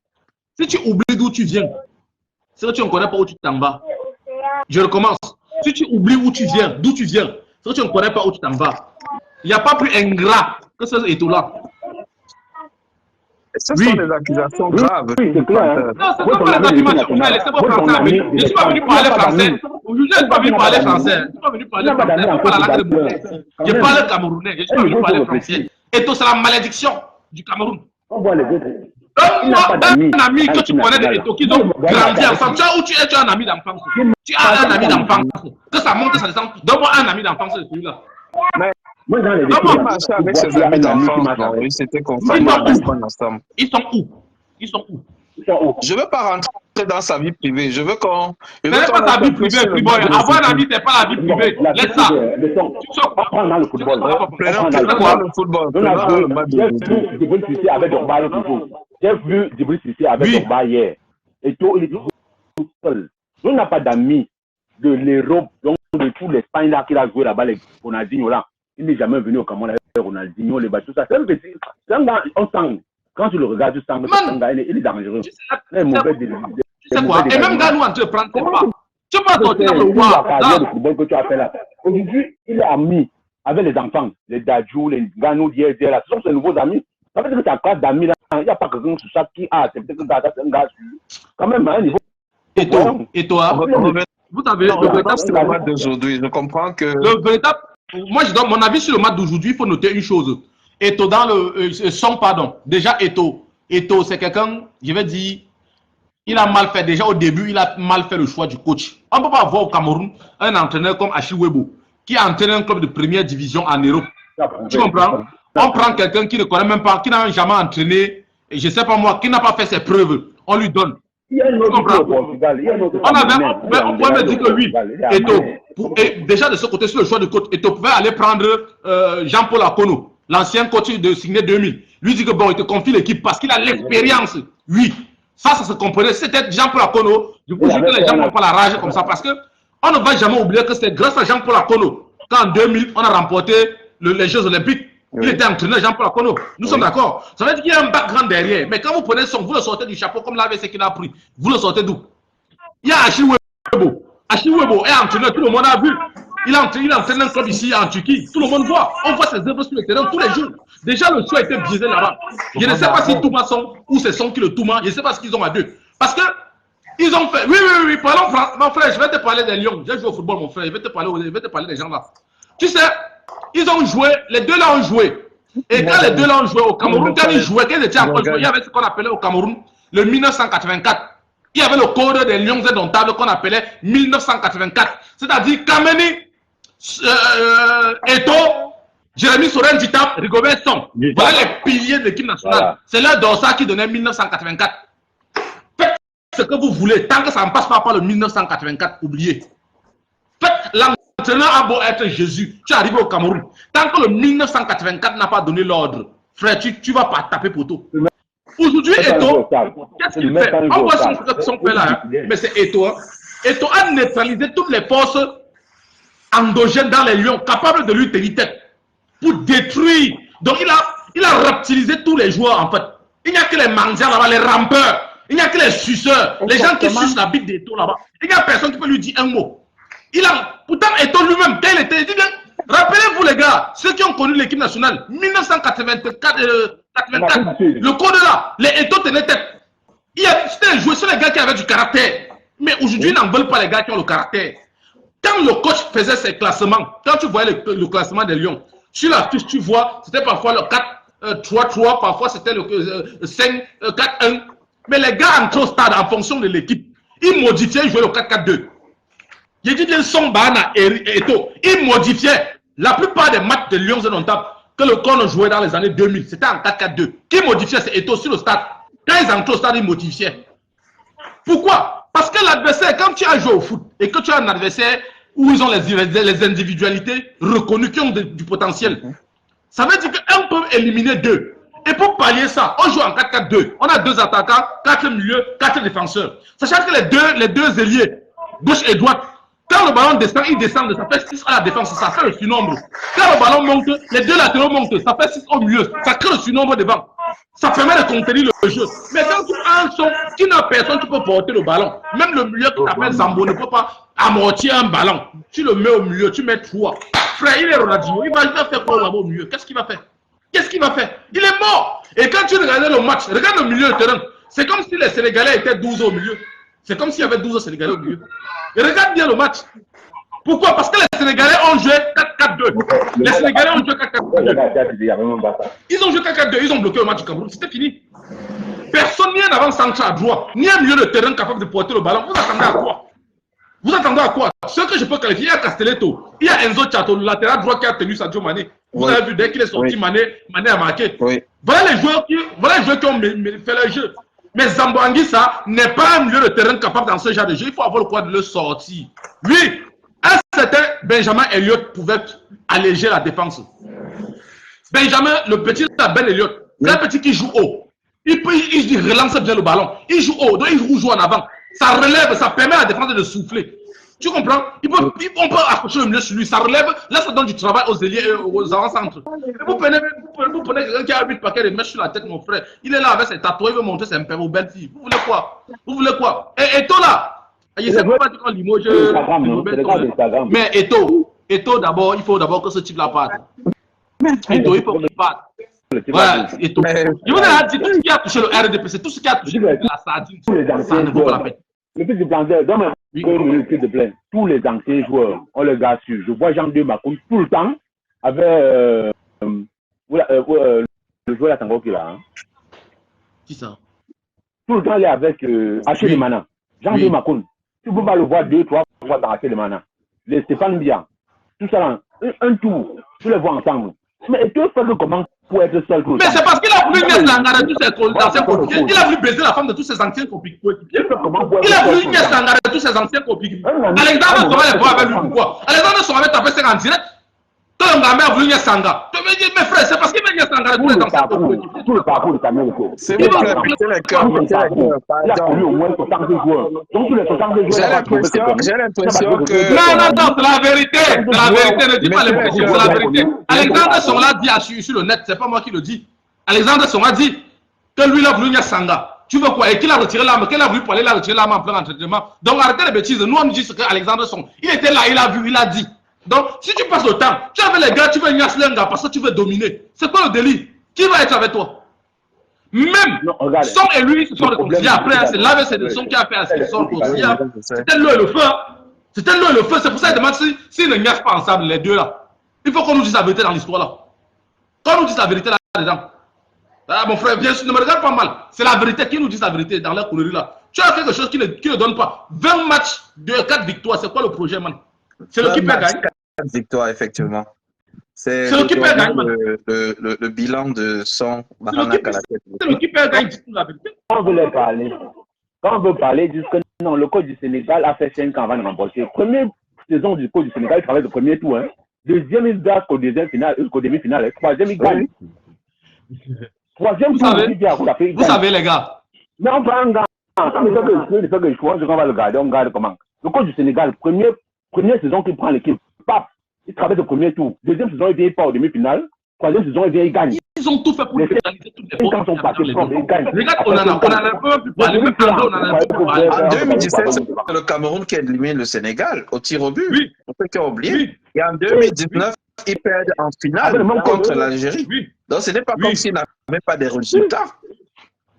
Si tu oublies d'où tu viens, c'est que tu ne connais pas où tu t'en vas. Je recommence. Si tu oublies où tu viens, d'où tu viens, c'est que tu ne connais pas où tu t'en vas. Il n'y a pas plus ingrat que ce Eto'o-là. Ce sont des accusations graves. Oui, c'est clair. Non, ce ne sont pas des accusations graves. Laissez-moi français. Je ne suis pas venu parler français. Aujourd'hui, je ne suis pas venu parler français. Je ne suis pas venu parler français. Je parle camerounais. Je ne suis pas venu parler français. Eto'o, c'est la malédiction du Cameroun. On voit les autres. Donne-moi un ami que tu connais de Eto'o qui ont grandi ensemble. Tu as où tu es, tu as un ami d'enfance. Tu as un ami d'enfance. Que ça monte, que ça descend. Donne-moi un ami d'enfance de celui-là. Moi, dans les marché avec ses amis d'enfance, c'était conforme ensemble. Ils sont où? Ils sont où? Je ne veux pas rentrer dans sa vie privée. Je veux qu'on. Ce n'est pas ta vie privée, Friboy. Avoir un ami, ce n'est pas la vie privée. Laisse ça. Tu sors pas dans le football. Prenons le football. J'ai vu Djibril Cissé avec Drogba hier. Eto'o, il est tout seul. On n'a pas d'amis de l'Europe, donc de tous les Spaniards qu'il a joué là-bas, les Ronaldinho là. Il n'est jamais venu au Cameroun avec Ronaldinho, les tout ça. C'est un petit. C'est un gars, on sent. Quand tu le regardes, tu sens que c'est un gars, il est dangereux. Tu sais quoi? Et même gars, nous, on te prend pas. Tu peux sortir le voir. Le football que tu as fait là. Aujourd'hui, il est ami avec les enfants, les Dadjou, les Ganou, Dier, là. Ce sont ses nouveaux amis. Ça veut dire que ta classe d'amis là, il n'y a pas quelqu'un sur ça qui a accepté que c'est un gars quand même à un niveau. Et toi, vous avez le véritable. C'est le match d'aujourd'hui. Je comprends que. Le véritable. Moi, je donne mon avis sur le match d'aujourd'hui. Il faut noter une chose. Eto'o dans le pardon. Déjà, Eto'o, c'est quelqu'un, je vais dire, il a mal fait. Déjà au début, il a mal fait le choix du coach. On ne peut pas avoir au Cameroun un entraîneur comme Achille Webo, qui a entraîné un club de première division en Europe. Tu comprends? On prend quelqu'un qui ne connaît même pas, qui n'a jamais entraîné, et je ne sais pas moi, qui n'a pas fait ses preuves. On lui donne. Tu comprends? On pouvait me dire que oui, Eto'o, et déjà de ce côté, sur le choix de coach, Eto'o pouvait aller prendre Jean-Paul Akono, l'ancien coach de Signé 2000. Lui dit que bon, il te confie l'équipe parce qu'il a l'expérience. Oui, ça se comprenait. C'était Jean-Paul Akono. Je vous dis que les gens n'ont pas la rage comme ça parce que on ne va jamais oublier que c'est grâce à Jean-Paul Akono qu'en 2000, on a remporté les Jeux Olympiques. Il était entraîneur Jean-Paul Akono. Nous sommes d'accord. Ça veut dire qu'il y a un background derrière. Mais quand vous prenez son, vous le sortez du chapeau comme l'AVC qu'il a pris. Vous le sortez d'où? Il y a Achille Webo. Achille Webo est entraîneur. Tout le monde a vu. Il entraîne un club ici en Turquie. Tout le monde voit. On voit ses œuvres sur le terrain tous les jours. Déjà, le choix a été biaisé là-bas. Je ne sais pas si Touma sont ou c'est son qui le Touma. Je ne sais pas ce qu'ils ont à deux. Parce que ils ont fait. Oui. Parlons français. Mon frère, je vais te parler des Lions. J'ai joué au football, mon frère. Je vais te parler des gens là. Tu sais, ils ont joué. Les deux là ont joué. Et quand les deux là ont joué au Cameroun, quand ils jouaient, quand ils étaient encore joués, il y avait ce qu'on appelait au Cameroun le 1984. Il y avait le code des Lions indomptables qu'on appelait 1984. C'est-à-dire Kameni, Eto'o, Jérémy Soren Ditap, Rigobert Song. Voilà les piliers de l'équipe nationale. C'est leur dossard qui donnait 1984. ce que vous voulez, tant que ça ne passe pas par le 1984, oubliez. Faites l'entraîneur a beau être Jésus, tu arrives au Cameroun. Tant que le 1984 n'a pas donné l'ordre, frère, tu vas pas taper poteau. Aujourd'hui, Eto'o, qu'est-ce qu'il fait? On voit son fait là, hein? Mais c'est Eto'o. Hein? Eto'o a neutralisé toutes les forces endogènes dans les lions, capables de lui tenir tête, pour détruire. Donc il a reptilisé tous les joueurs en fait. Il n'y a que les mendiants là-bas, les rampeurs, il n'y a que les suceurs, les gens qui sucent la bite d'Eto'o là-bas. Il n'y a personne qui peut lui dire un mot. Pourtant Eto'o lui-même, tel était, il dit bien, rappelez-vous les gars, ceux qui ont connu l'équipe nationale, 1984, le code là, les Eto'o tenaient tête. C'était les gars qui avaient du caractère. Mais aujourd'hui, ils n'en veulent pas les gars qui ont le caractère. Quand le coach faisait ses classements, quand tu voyais le classement des Lions, sur la fiche, tu vois, c'était parfois le 4-3-3, parfois c'était le 5-4-1. Mais les gars entraient au stade en fonction de l'équipe. Ils modifiaient, ils jouaient le 4-4-2. J'ai dit que son Bana et Eto'o, ils modifiaient. La plupart des matchs de Lions et Nontable que le corps jouait dans les années 2000, c'était en 4-4-2. Qui modifiait, c'est Eto'o sur le stade. Quand ils entraient au stade, ils modifiaient. Pourquoi? Parce que l'adversaire, quand tu as joué au foot et que tu as un adversaire où ils ont les individualités reconnues qui ont du potentiel, ça veut dire qu'un peut éliminer deux. Et pour pallier ça, on joue en 4-4-2. On a 2 attaquants, 4 milieux, 4 défenseurs. Sachant que les deux ailiers, gauche et droite, quand le ballon descend, ils descendent, ça fait 6 à la défense, ça fait le surnombre. Quand le ballon monte, les 2 latéraux montent, ça fait 6 au milieu, ça crée le surnombre devant. Ça permet de contenir le jeu. Mais quand tu as un son qui n'a personne qui peut porter le ballon, même le milieu qui t'appelle Zambo ne peut pas amortir un ballon. Tu le mets au milieu, tu mets 3. Frère, il est Ronaldinho, il va faire quoi là-bas au milieu? Qu'est-ce qu'il va faire? Qu'est-ce qu'il va faire? Il est mort. Et quand tu regardais le match, regarde le milieu de terrain. C'est comme si les Sénégalais étaient 12 au milieu. C'est comme s'il y avait 12 Sénégalais au milieu. Et regarde bien le match. Pourquoi? Parce que les Sénégalais ont joué 4-4-2. Les Sénégalais ont joué 4-4-2. Ils ont joué 4-4-2. Ils ont bloqué le match du Cameroun. C'était fini. Personne, ni un avant-centre à droite, ni un milieu de terrain capable de porter le ballon. Vous attendez à quoi? Vous attendez à quoi? Ce que je peux qualifier, il y a Castelletto, il y a Enzo Tchato, le latéral droit qui a tenu Sadio Mané. Vous avez vu, dès qu'il est sorti, Mané a marqué. Voilà les joueurs qui ont fait le jeu. Mais Zambo Anguissa n'est pas un milieu de terrain capable dans ce genre de jeu. Il faut avoir le droit de le sortir. Oui, un certain Benjamin Elliott pouvait alléger la défense. Benjamin, le petit Ben Elliott, c'est un petit qui joue haut. Il relance bien le ballon. Il joue haut, donc il joue en avant. Ça relève, ça permet à la défense de souffler. Tu comprends? On peut accrocher le milieu sur lui, ça relève. Là, ça donne du travail aux ailiers et aux avant-centres. Vous prenez quelqu'un qui a 8 paquets de mèches sur la tête, mon frère. Il est là avec ses tatouages, il veut montrer ses impériaux belles filles. Vous voulez quoi? Vous voulez quoi? Et Eto'o là, je ne sais pas dire qu'on limoge. Mais Eto'o d'abord, il faut d'abord que ce type-là parte. Eto'o, il faut qu'il parte. Voilà, Eto'o. Je vous ai dit, tout ce qui a touché le RDP, c'est tout ce qui a touché la sardine. Ça ne vaut pas la peine. Le petit planteur, donne une minute, s'il te plaît. Tous les anciens joueurs, on les a su. Je vois Jean-Dieu Macoum tout le temps avec le joueur Tango qui est là. Qui ça? Tout le temps, il est avec Haché Mana. Jean-Dieu Macoum. Tu peux pas le voir 2, 3 fois dans Haché Mana. Les Stéphane Bia. Tout ça là, un tour, tu les vois ensemble. Mais tu fais comment pour être seul? Mais c'est parce qu'il a voulu Niès Sangara de tous ses anciens coéquipiers. Il a voulu baiser la femme de tous ses anciens coéquipiers. Il a voulu Niès Sangara de tous ses anciens coéquipiers. Alexandre Sora les voit avec lui pourquoi? Alexandre Sora avait tapé 5 en direct. Toi, le Gambé a voulu Niès Sangara. Tu me dis, mes frères, c'est parce qu'il veut Niès Sangara de tous les anciens coéquipiers. Tout le parcours de Samuel Eto'o. C'est vous plaît, mettez les cœurs, il a connu au moins 60 joueurs. Donc, tous les 60 joueurs. J'ai l'impression que. Non, c'est la vérité. C'est la vérité. Ne dis pas l'impression, c'est la vérité. Alexandre Sora dit sur le net, c'est pas moi qui le dis. Alexandre Sora dit que lui, il a voulu Niès Sangara. Tu veux quoi? Et qu'il a retiré l'arme, qu'il a voulu pour aller la retirer l'arme en plein entraînement. Donc, arrêtez les bêtises. Nous, on nous dit ce qu'Alexandre Sora. Il était là, il a vu, il a dit. Donc, si tu passes le temps, tu avais les gars, tu veux Nias Lenga parce que tu veux dominer. C'est quoi le délit? Qui va être avec toi? Même Son et lui se sont réconciliés après. C'est l'AVC de Son qui a fait assez. C'était l'eau et le feu. C'était l'eau et le feu. C'est pour ça qu'ils demandent s'ils ne niassent pas ensemble, les deux là. Il faut qu'on nous dise la vérité dans l'histoire là. Qu'on nous dise la vérité là-dedans. Ah, mon frère, bien sûr, ne me regarde pas mal. C'est la vérité. Qui nous dit la vérité dans leur connerie là? Tu as quelque chose qui ne donne pas. 20 matchs de 4 victoires. C'est quoi le projet, man? C'est l'équipe qui gagne. 4 victoires, effectivement. C'est l'équipe qui gagne. Le bilan de son Baranak à la tête. C'est l'équipe qui gagne, dis-nous la vérité. On veut les parler. Quand on veut parler, ils disent que non, le coach du Sénégal a fait 5 ans avant de remporter. Première saison du coach du Sénégal, il travaille le premier tour. Hein. Deuxième, il gagne au demi-finale. Troisième, il gagne. Troisième Vous tour, savez, vous savez, les gars. Mais on prend un gars. Quand il fait que je pense qu'on va le garder, on garde comment? Le coach du Sénégal, première saison qu'il prend l'équipe, paf, il travaille le premier tour. Deuxième saison, il vient pas au demi-finale. Troisième saison, il vient, il gagne. Ils ont tout fait pour pénaliser toutes les fautes. Quand on passe, ils gagnent. Regarde, on en a pas pu parler. Même Ando, on en a pas parlé. En 2017, c'est le Cameroun qui a éliminé le Sénégal au tir au but. Oui. On peut qu'à oublier. Oui. Et en 2019, ils perdent en finale contre l'Algérie. Oui. Donc ce n'est pas comme s'ils n'avaient pas des résultats.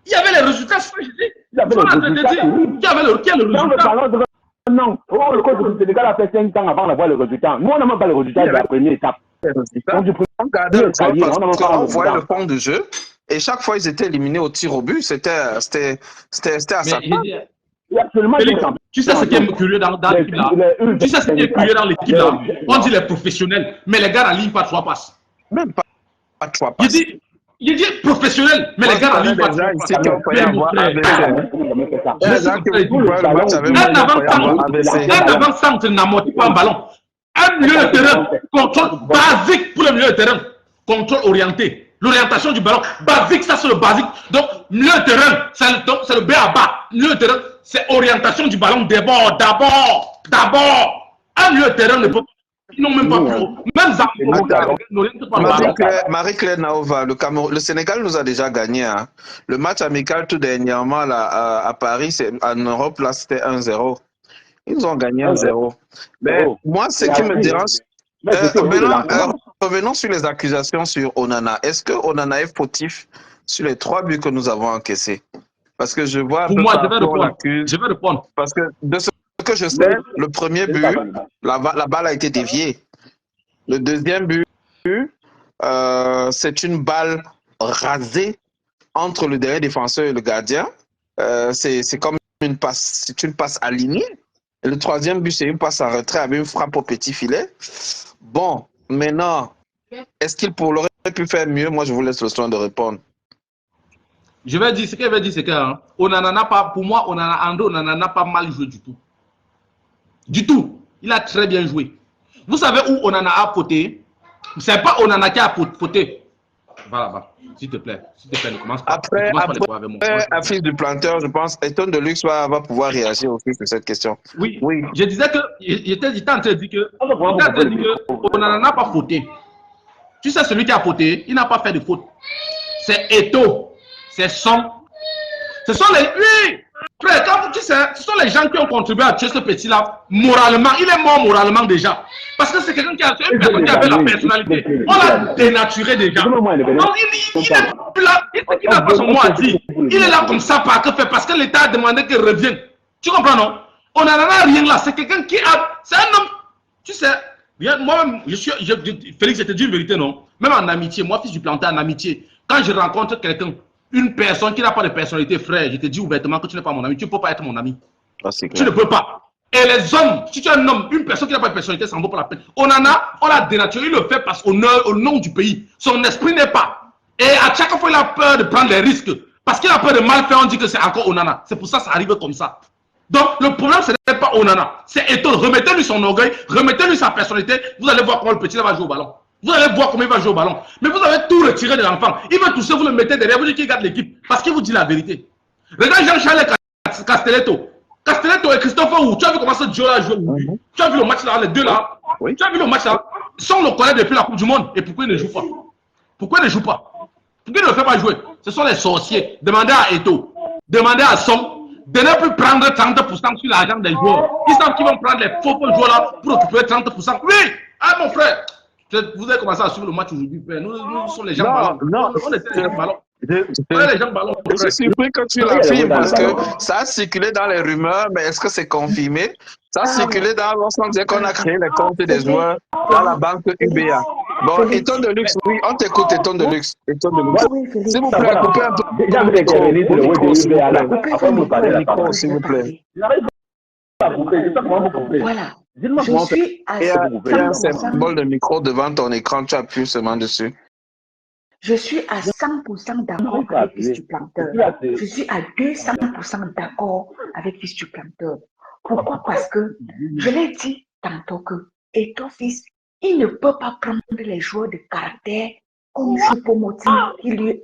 Il y avait les résultats, c'est ce que je dis. Il y avait les résultats. Qui a le résultat? Non, le coach du Sénégal a fait 5 ans avant d'avoir le résultat. Nous, on n'a même pas le résultat de la première étape. On regardait le score parce qu'on voyait le fond de jeu et chaque fois ils étaient éliminés au tir au but, c'était à sa part. Tu sais ce qui est curieux dans l'équipe là? Tu sais ce qui est curieux dans l'équipe là? On dit les professionnels, mais les gars n'alignent pas 3 passes. Même pas 3 passes. Il dit professionnel, mais les gars n'alignent pas 3 passes. Un avant-centre n'amortit pas un ballon. Un milieu de terrain, contrôle basique pour le milieu de terrain. Contrôle orienté. L'orientation du ballon, basique, ça c'est le basique. Donc, milieu de terrain, c'est le B à bas. Milieu de terrain, c'est orientation du ballon d'abord. Un milieu de terrain ne peut pas. Ils n'ont même pas pu. Même Zambie n'oriente pas le ballon. Marie-Claire Naova, le Sénégal nous a déjà gagné. Hein. Le match amical tout dernièrement là, à Paris, en Europe, là, c'était 1-0. Ils nous ont gagné 1-0. Mais moi, ce qui me dérange, revenons sur les accusations sur Onana. Est-ce que Onana est fautif sur les 3 buts que nous avons encaissés? Parce que je vois... Pour moi, je vais répondre. Parce que de ce que je sais, le premier but, la balle a été déviée. Le deuxième but, c'est une balle rasée entre le dernier défenseur et le gardien. C'est comme une passe alignée. Et le troisième but, c'est une passe en retrait avec une frappe au petit filet. Bon, maintenant, est-ce qu'il aurait pu faire mieux? Moi, je vous laisse le soin de répondre. Je vais dire, ce qu'elle veut dire, c'est que n'a pas, pour moi, Ando n'a pas mal joué du tout. Du tout. Il a très bien joué. Vous savez où Onana a poté? C'est pas Onana qui a poté. Voilà. S'il te plaît, ne commence pas. Après affiche du planteur, je pense, Eton de Luxe va pouvoir réagir aussi sur cette question. Oui. Je disais que, il était en train de dire que Onana n'a pas fauté. Tu sais, celui qui a fauté, il n'a pas fait de faute. C'est Eto. Ce sont les... Oui, frère, quand tu sais, ce sont les gens qui ont contribué à tuer ce petit-là, moralement. Il est mort moralement déjà. Parce que c'est quelqu'un qui avait la personnalité. On l'a dénaturé déjà. Donc, il est plus là. Il n'a pas son mot à dire. Il est là comme ça, parce que l'État a demandé qu'il revienne. Tu comprends, non? On n'en a rien là. C'est quelqu'un qui a... C'est un homme... Tu sais, moi-même, Félix, je te dis une vérité, non? Même en amitié, moi, fils du plantain, en amitié, quand je rencontre quelqu'un, une personne qui n'a pas de personnalité, frère, je te dis ouvertement que tu n'es pas mon ami. Tu ne peux pas être mon ami. Tu ne peux pas. Et les hommes, si tu es un homme, une personne qui n'a pas de personnalité, ça en vaut pas la peine. On l'a dénaturé, il le fait parce qu'au nom du pays. Son esprit n'est pas. Et à chaque fois, il a peur de prendre des risques. Parce qu'il a peur de mal faire, on dit que c'est encore Onana. C'est pour ça que ça arrive comme ça. Donc, le problème, ce n'est pas Onana. C'est Eto. Remettez-lui son orgueil, remettez-lui sa personnalité. Vous allez voir comment le petit va jouer au ballon. Vous allez voir comment il va jouer au ballon. Mais vous avez tout retiré de l'enfant. Il veut tousser, vous le mettez derrière, vous dites qu'il garde l'équipe. Parce qu'il vous dit la vérité. Regarde Jean-Charles Castelletto. Castelletto et Christophe Wu, tu as vu comment ce duo-là joue. Tu as vu le match là, les deux là. Tu as vu le match là. Sans le connaître depuis la Coupe du Monde. Et pourquoi il ne joue pas? Pourquoi il ne joue pas? Pourquoi il ne le fait pas jouer? Ce sont les sorciers. Demandez à Eto. Demandez à Son. De ne plus prendre 30% sur l'argent des joueurs. Ils savent qu'ils vont prendre les faux joueurs là pour récupérer 30%. Oui! Ah mon frère! Vous avez commencé à suivre le match aujourd'hui. Nous sommes les gens ballons. Non, on était les gens ballons. Je suis surpris que tu l'affirmes parce que ça a circulé dans les rumeurs, mais est-ce que c'est confirmé? Ça a circulé dans l'ensemble qu'on a créé les comptes des joueurs dans la banque UBA. Bon, Eton de Luxe, oui, on t'écoute, Eton de Luxe. S'il vous plaît, coupez un peu. Déjà, vous intervenez sur le web de UBA là. Après, vous parlez la parole. S'il vous plaît. Voilà. Je suis à Il y a un symbole de micro devant ton écran, tu appuies seulement dessus. Je suis à 100% d'accord avec Fils du Planteur. Je suis à 200% d'accord avec Fils du Planteur. Pourquoi? Parce que je l'ai dit tantôt que Eto'o Fils, il ne peut pas prendre les joueurs de caractère comme Choupo-Moting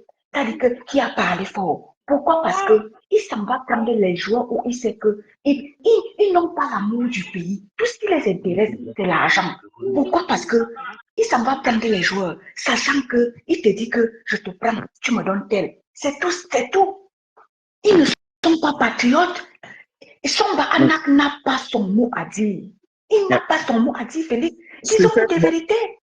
qui a parlé fort. Pourquoi? Parce que il s'en va prendre les joueurs où il sait que ils n'ont pas l'amour du pays. Tout ce qui les intéresse, c'est l'argent. Pourquoi? Parce que il s'en va prendre les joueurs, sachant que il te dit que je te prends, tu me donnes tel. C'est tout, c'est tout. Ils ne sont pas patriotes. Somba Anak n'a pas son mot à dire. Il n'a pas son mot à dire, Félix. Disons des vérités.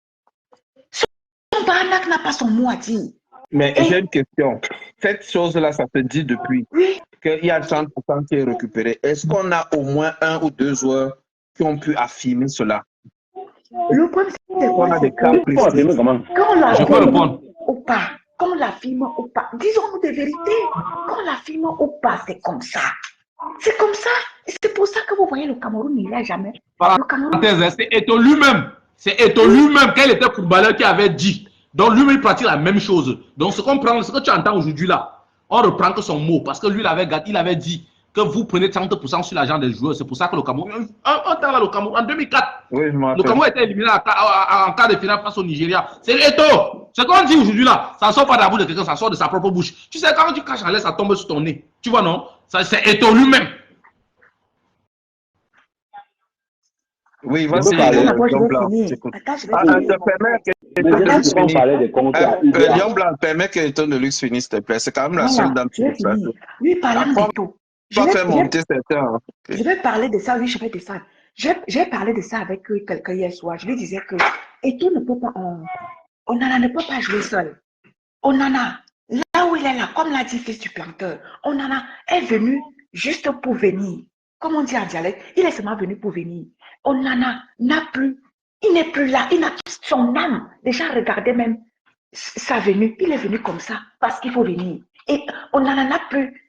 Somba Anak n'a pas son mot à dire. Mais j'ai une question. Cette chose-là, ça se dit depuis qu'il y a 30% qui est récupéré. Est-ce qu'on a au moins un ou deux joueurs qui ont pu affirmer cela? Le problème, c'est On a des cas précis. Quand on Je peux répondre. ou pas, quand on l'affirme ou pas, disons-nous des vérités. Quand on l'affirme ou pas, c'est comme ça. C'est comme ça. C'est pour ça que vous voyez le Cameroun, il n'a jamais. Le Cameroun. Parenthèse, c'est Eto'o lui-même. C'est Eto'o lui-même, quand il était footballeur, qui avait dit. Donc lui-même, il pratique la même chose. Donc ce qu'on prend, ce que tu entends aujourd'hui là, on reprend que son mot. Parce que lui, il avait dit que vous prenez 30% sur l'argent des joueurs. C'est pour ça que le Cameroun, un temps là, le Cameroun, en 2004, Oui, le Cameroun était éliminé en quart de finale face au Nigeria. C'est Eto'o. Ce qu'on dit aujourd'hui là, ça ne sort pas de la bouche de quelqu'un, ça sort de sa propre bouche. Tu sais, quand tu caches en l'air, ça tombe sur ton nez. Tu vois, non? C'est Eto'o lui-même. Oui, vas-y. Je vais finir. Lion Blanc, permets que Eto'o de luxe finisse, s'il te plaît. C'est quand même la seule dame qui est là. Oui, parlant d'Eto'o. Je vais parler de ça, oui, je vais descendre. J'ai parlé de ça avec quelqu'un hier soir. Je lui disais que Eto'o ne peut pas, Onana ne peut pas jouer seul. Onana, là où il est là, comme l'a dit Fils du Planteur, Onana est venu juste pour venir. Comme on dit en dialecte, il est seulement venu pour venir. Onana n'a plus, il n'est plus là, il n'a son âme. Déjà, regardez même sa venue. Il est venu comme ça parce qu'il faut venir. Et Onana n'a plus.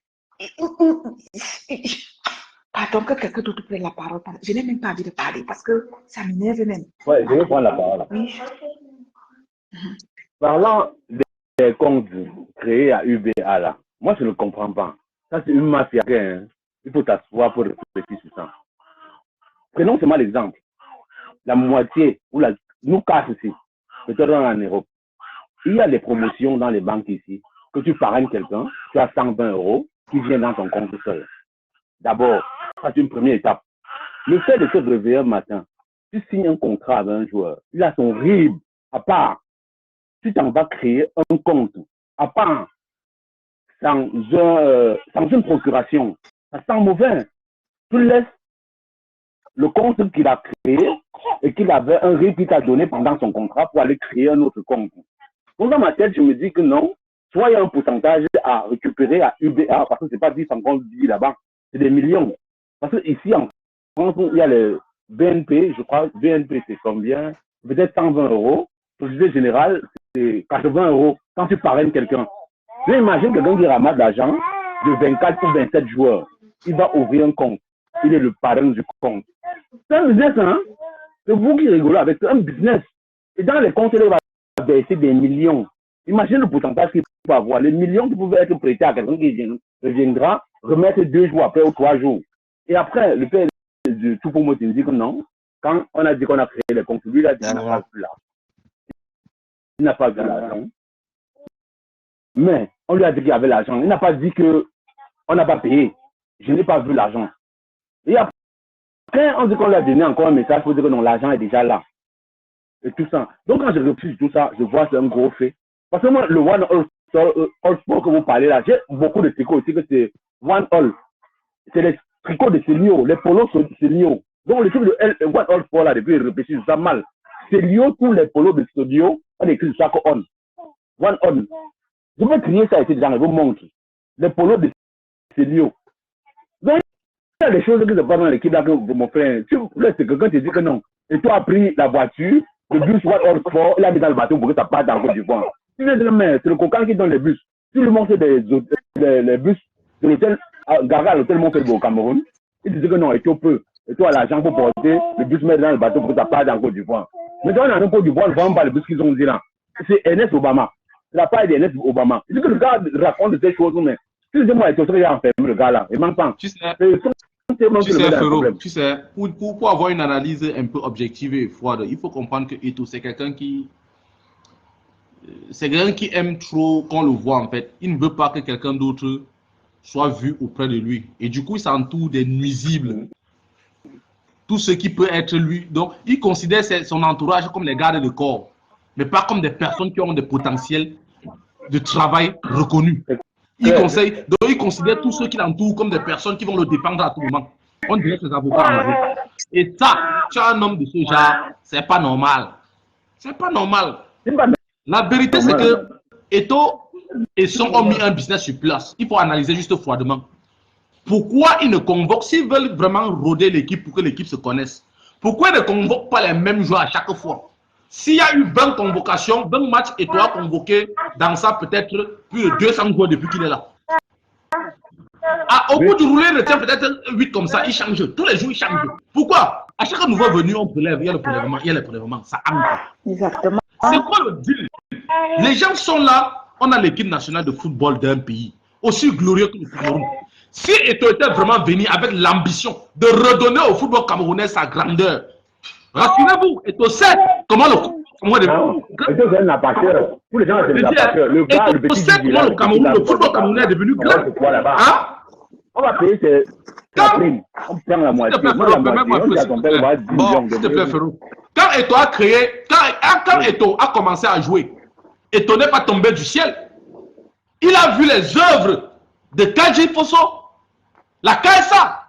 Pardon que quelqu'un d'autre prenne la parole. Je n'ai même pas envie de parler parce que ça m'énerve même. Ouais, je vais prendre la parole. Oui. Parlant des comptes créés à UBA là, moi je ne comprends pas. Ça c'est une mafia. Hein. Il faut t'asseoir pour réfléchir sur ça. Prenons seulement l'exemple. La moitié, ou nous casse ici, peut-être en Europe. Il y a des promotions dans les banques ici, que tu parraines quelqu'un, tu as 120 € qui vient dans ton compte seul. D'abord, ça c'est une première étape. Le fait de se réveiller un matin, tu signes un contrat avec un joueur, il a son RIB à part. Tu t'en vas créer un compte à part, sans une procuration. Ça sent mauvais. Tu laisses le compte qu'il a créé et qu'il avait un RIB qu'il t'a donné pendant son contrat pour aller créer un autre compte. Donc dans ma tête, je me dis que non, soit il y a un pourcentage à récupérer à UBA, parce que c'est pas 10 encore dit là-bas, c'est des millions. Parce que ici en France, il y a le BNP, je crois, BNP c'est combien? Peut-être 120 €. Société Générale, c'est 80 € quand tu parraines quelqu'un. Là, imagine quelqu'un qui ramasse l'argent de 24 ou 27 joueurs. Il va ouvrir un compte. Il est le parrain du compte. C'est un business, hein? C'est vous qui rigolez avec un business. Et dans les comptes, il va baisser des millions. Imagine le pourcentage qu'il peut avoir. Les millions qui pouvaient être prêtés à quelqu'un qui reviendra, remettre 2 jours après ou 3 jours. Et après, le père de Choupo-Moting dit que non. Quand on a dit qu'on a créé les comptes, lui, il a dit qu'il n'a pas vu là. Il n'a pas vu l'argent. Mais on lui a dit qu'il y avait l'argent. Il n'a pas dit qu'on n'a pas payé. Je n'ai pas vu l'argent. Et après, on dit qu'on lui a donné encore un message pour dire que non, l'argent est déjà là. Et tout ça. Donc quand je refuse tout ça, je vois que c'est un gros fait. Parce que moi, le One All Sport que vous parlez là, j'ai beaucoup de tricots aussi que c'est One All. C'est les tricots de Célio, les polos de Célio. Donc le truc de One All Sport là, depuis, je réfléchis ça mal. Célio, tous les polos de studio, on écrit ça que on. One On. Je vais crier ça ici dedans, je vous montre. Les polos de Célio. Donc, il y a des choses que je parle dans l'équipe là que mon frère. Là, c'est quelqu'un qui te dit que non. Et toi, as pris la voiture, le bus One All Sport, il a mis dans le bateau pour que ça parte dans Côte d'Ivoire. Tu viens de le mettre, c'est le coquin qui donne les bus. Tu lui montres les bus de l'hôtel, garé à l'hôtel Montpellier au Cameroun. Il te dit que non, et tu peux. Et toi, l'argent pour porter, le bus met dans le bateau pour que ça parte dans Côte d'Ivoire. Mais dans la Côte d'Ivoire, on ne voit pas le bus qu'ils ont dit là. C'est Ernest Obama. la part d'Ernest Obama. C'est que le gars raconte ces choses, mais excusez-moi, il est enfermé, le gars là. Il manque pas. Tu sais, Frérot, tu sais, pour avoir une analyse un peu objective et froide, il faut comprendre que Eto'o, c'est quelqu'un qui aime trop qu'on le voit en fait. Il ne veut pas que quelqu'un d'autre soit vu auprès de lui. Et du coup, il s'entoure des nuisibles. Tout ce qui peut être lui. Donc, il considère son entourage comme les gardes de corps, mais pas comme des personnes qui ont des potentiels de travail reconnus. Il considère tous ceux qui l'entourent comme des personnes qui vont le défendre à tout moment. On dirait ses avocats en vrai. Et ça, tu as un homme de ce genre, c'est pas normal. C'est pas normal. La vérité, c'est que Eto'o et Son ont mis un business sur place. Il faut analyser juste froidement. Pourquoi ils ne convoquent, s'ils veulent vraiment rôder l'équipe pour que l'équipe se connaisse, pourquoi ils ne convoquent pas les mêmes joueurs à chaque fois? S'il y a eu 20 convocations, 20 matchs, Eto'o a convoqué dans ça peut-être plus de 200 joueurs depuis qu'il est là. Au bout du roulé, il retient peut-être 8 comme ça, il change. Tous les jours, il change. Pourquoi? À chaque nouveau venu, on prélève, il y a le prélèvement, ça ancre. Exactement. C'est quoi le deal? Les gens sont là, on a l'équipe nationale de football d'un pays, aussi glorieux que le Cameroun. Si Eto'o était vraiment venu avec l'ambition de redonner au football camerounais sa grandeur, rassurez-vous, Eto'o sait comment le Cameroun est devenu. Le football camerounais est devenu grand. Hein? On va payer on prend la moitié. Bon, s'il te plaît, Ferrou. Quand Eto'o a créé, quand Eto'o a commencé à jouer, Eto'o n'est pas tombé du ciel. Il a vu les œuvres de Kadji Fosso, la KSA.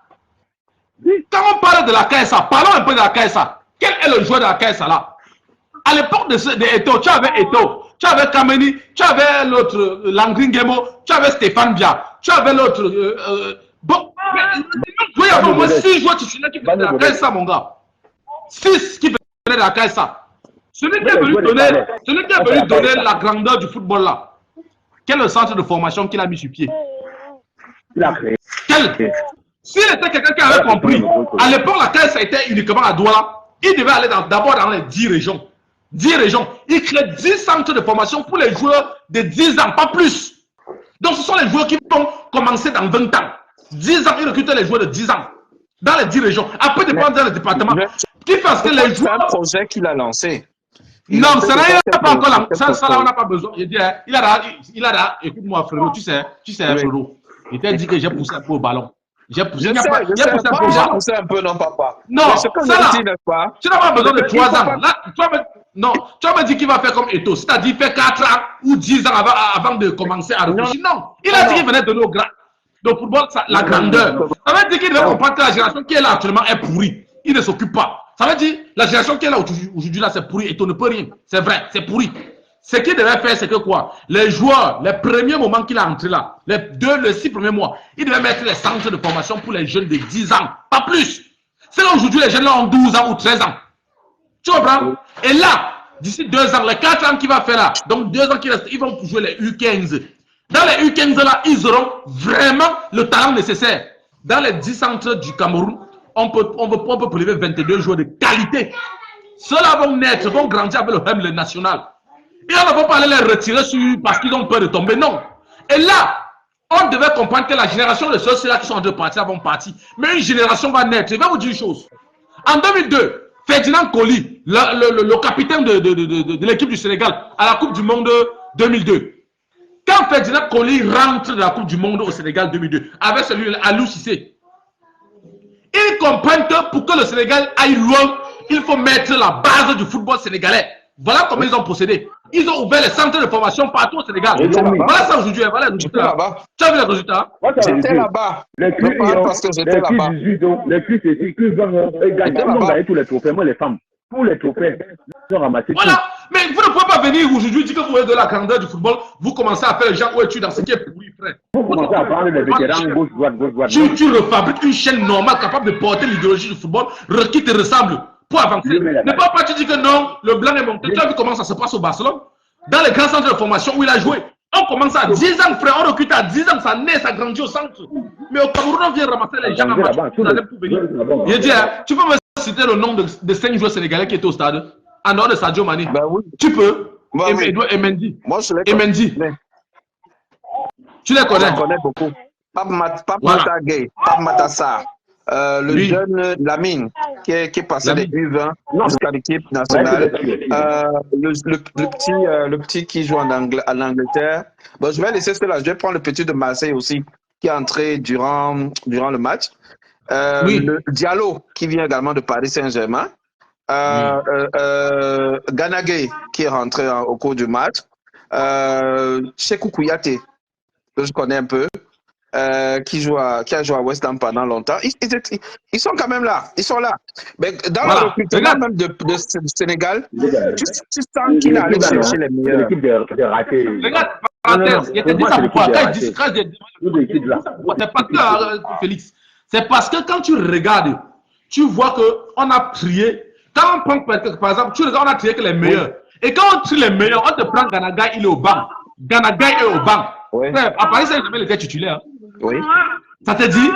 Quand on parle de la KSA, parlons un peu de la KSA. Quel est le joueur de la KSA là? À l'époque de Eto'o, tu avais Eto'o, tu avais Kameni, tu avais l'autre Langringemo, tu avais Stéphane Bia, tu avais l'autre. Bon, il y avait au moins 6 joueurs titulaires qui venaient de la KSA, mon gars. 6 qui venaient de la KSA. Celui qui est venu donner la grandeur du football là, quel est le centre de formation qu'il a mis sur pied? Il a créé. S'il était quelqu'un qui avait compris, à l'époque, la KSA était uniquement à Douala, il devait aller d'abord dans les 10 régions. 10 régions. Il crée 10 centres de formation pour les joueurs de 10 ans, pas plus. Donc, ce sont les joueurs qui vont commencer dans 20 ans. 10 ans, il recrute les joueurs de 10 ans. Dans les 10 régions. Après, dépendre dans le département. Qui fait que les joueurs. C'est un projet qu'il a lancé. Non, ça n'a pas encore lancé. Ça, là, on n'a pas besoin. Il a écoute-moi, frérot, tu sais, frérot. Il t'a dit que j'ai poussé un peu au ballon. J'ai poussé un peu, non, papa. Non, ça là, tu n'as pas besoin de 3 ans. Là, tu vas me dire qu'il va faire comme Eto'o. C'est-à-dire faire 4 ans ou 10 ans avant de commencer à réfléchir. Non, il a dit qu'il venait donner au grand. Le football, la grandeur. Ça veut dire qu'il devait comprendre que la génération qui est là actuellement est pourrie. Il ne s'occupe pas. Ça veut dire la génération qui est là aujourd'hui, là, c'est pourri. Eto'o ne peut rien. C'est vrai, c'est pourri. Ce qu'il devait faire, c'est que quoi? Les joueurs, les premiers moments qu'il a entré là, les 6 premiers mois, il devait mettre les centres de formation pour les jeunes de 10 ans, pas plus. C'est là aujourd'hui, les jeunes là ont 12 ans ou 13 ans. Tu comprends? Et là, d'ici 2 ans, les 4 ans qu'il va faire là, donc 2 ans qu'il reste, ils vont jouer les U15. Dans les U15 là, ils auront vraiment le talent nécessaire. Dans les 10 centres du Cameroun, on peut prélever 22 joueurs de qualité. Ceux-là vont naître, vont grandir avec le Hymne national. Et on ne peut pas aller les retirer parce qu'ils ont peur de tomber. Non. Et là, on devait comprendre que la génération de ceux-là qui sont en train de partir vont partir. Mais une génération va naître. Je vais vous dire une chose. En 2002, Ferdinand Coly, le capitaine de l'équipe du Sénégal à la Coupe du Monde 2002. Quand Ferdinand Coly rentre de la Coupe du Monde au Sénégal 2002, avec celui Aliou Cissé, ils comprennent que pour que le Sénégal aille loin, il faut mettre la base du football sénégalais. Voilà comment ils ont procédé. Ils ont ouvert les centres de formation partout au Sénégal. Voilà ça aujourd'hui. Voilà les résultats. Tu as vu les résultats? J'étais là-bas. Parce que j'étais là-bas. Les filles, c'est qui gagnent tous les trophées. Moi, les femmes, tous les trophées, ils ont ramassé. Voilà. Mais vous ne pouvez pas venir aujourd'hui dire que vous êtes de la grandeur du football. Vous commencez à faire les gens où es-tu dans ce qui est pourri, frère. Vous commencez à prendre les vétérans gauche, droite. Tu refabriques une chaîne normale capable de porter l'idéologie du football qui te ressemble. Pour avancer. Ne pas tu dis que non, le blanc est monté. Tu as vu comment ça se passe au Barcelone? Dans les grands centres de formation où il a joué. On commence à 10 ans, frère. On recrute à 10 ans, ça naît, ça grandit au centre. Mais au Cameroun, on vient ramasser les gens à match. Je dis, tu peux me citer le nom de 5 joueurs sénégalais qui étaient au stade? En dehors de Sadio Mané. Ben oui. Tu peux. Bah oui. Et Mendy. Moi, je les Et Mendy. connais. Tu les connais? J'en connais beaucoup. Pape Voilà. Mata Gay, Pape Matassar, le Oui. jeune Lamine qui est passé des Lamine. U20 jusqu'à l'équipe nationale. Le petit qui joue en Angleterre. Bon, je vais laisser cela. Je vais prendre le petit de Marseille aussi qui est entré durant le match. Oui. Le Diallo qui vient également de Paris Saint-Germain. Gana Gueye qui est rentré au cours du match. Chekou Kouyaté, que je connais un peu. Qui a joué à West Ham pendant longtemps. Ils sont quand même là. Ils sont là. Mais dans Voilà. le recrutement même du Sénégal, tu sens qu'il a allé chercher les meilleurs. L'équipe de ratés. Regarde, parenthèse, il te dit ça pourquoi? Quand il discrète, c'est parce que, Félix, c'est parce que quand tu regardes, tu vois qu'on a trié. Quand on prend, par exemple, tu regardes, on a trié que les meilleurs. Et quand on trie les meilleurs, on te prend Ganaga, il est au banc. Ganaga est au banc. Oui. Frère, à Paris Saint-Germain, il était titulaire. Oui. Ça te dit?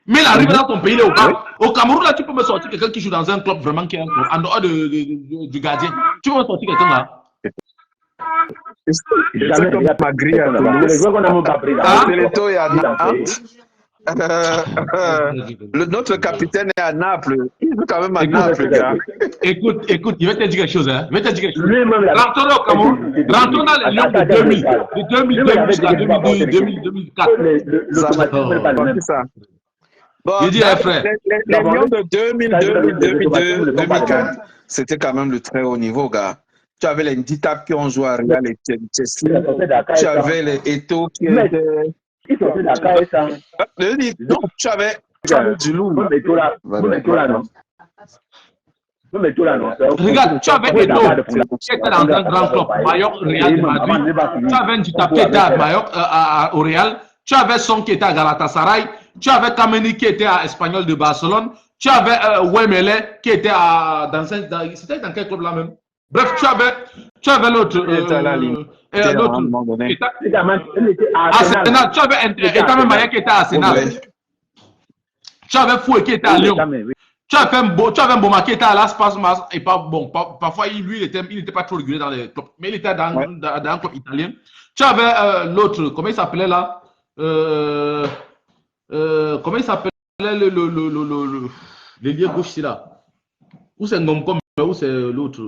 Mais il arrive dans ton pays, il est au banc. Au Cameroun, là, tu peux me sortir quelqu'un qui joue dans un club vraiment qui est en dehors du gardien. Tu peux me sortir quelqu'un là? Jamais comme Magri à Toulouse. les joueurs qu'on n'a même pas pris dans Teleto est à Nantes. Notre capitaine est à Naples. Il joue quand même à Naples, gars. Écoute, je vais te dire quelque chose. Hein. Je vais te dire quelque chose. Lui-même, là. Rentrons au Cameroun. Rentrons dans les Lions de 2000. De 2002 jusqu'à 2004. L'automatisme n'est pas le même. C'est ça. Bon, Je dis, frère. les Lions de 2002, 2004, c'était quand même le très haut niveau, gars. Tu avais les Nditap qui ont joué à Real et Chelsea. Tu avais les Eto qui étaient. Ils sont de Dakar et ça. Non, tu avais du loup. Même Eto là, non. Même Eto là, non. Regarde, tu avais Eto qui était dans un grand club, Mallorca, Real de Madrid. Tu avais Nditap qui était à Mallorca, au Real. Tu avais Son qui était à Galatasaray. Tu avais Kameni qui était à Espanyol de Barcelone. Tu avais Wemele qui était c'était dans quel club là même? Bref, tu avais l'autre. Arsenal. Tu avais Etame Maya qui était à Arsenal. Tu avais Foué qui était à Lyon. Tu avais Mboma qui était à Las Palmas. Et parfois, lui, il n'était pas trop régulier dans les clubs. Mais il était dans un club italien. Tu avais l'autre, comment il s'appelait là? Comment il s'appelait l'ailier gauche ici là? Où c'est Ngomkom? Où c'est l'autre?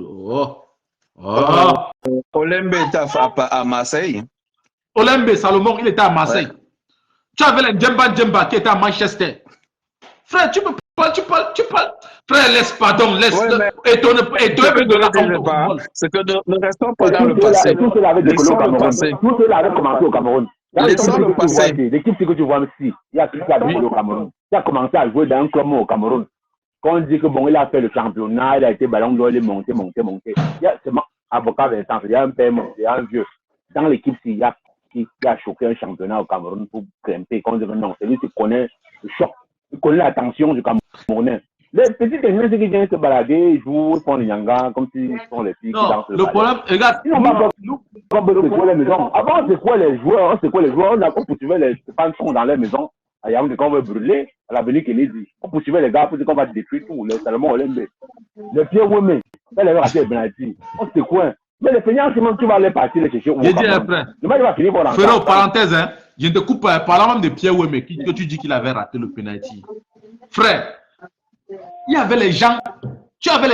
Olembe était à Marseille. Olembe Salomon, il était à Marseille. Ouais. Tu avais le Djemba qui était à Manchester. Frère, tu parles. Frère, laisse pardon, laisse. Et toi, de la honte. C'est que nous restons pas dans le passé. Tout cela avait décollé au Cameroun. Tout cela avait commencé au Cameroun. Laissons le passé. L'équipe que tu vois ici, il y a qui a décollé au Cameroun. Il a commencé à jouer dans un club au Cameroun. Quand on dit que bon, il a fait le championnat, il a été ballon d'or, il est monté. Il y a seulement avocat Vincent, il y a un père, il y a un vieux. Dans l'équipe, il y a qui a choqué un championnat au Cameroun pour grimper. Quand on dit non, c'est lui qui connaît le choc, il connaît la tension du Camerounais. Les petits techniciens qui viennent se balader, ils jouent, ils font les yangas, comme s'ils sont les filles qui dansent le problème, regarde, ils n'ont pas les maisons. Avant, c'est quoi les joueurs? On poursuivait les pensions dans les maisons. Il y a un qu'on veut brûler, à l'avenue Kennedy. On poursuivait les gars pour dire qu'on va détruire tout, les Salomon Olembe. Les pieds women, elle avait raté Benati. On se coin. Mais les peignants, c'est même tu vas aller partir les chercher. Je dis après. Frérot, parenthèse, hein. Je te coupe parlant même de Pierre Weme que tu dis qu'il avait raté le penalty. Frère, il y avait les gens, tu avais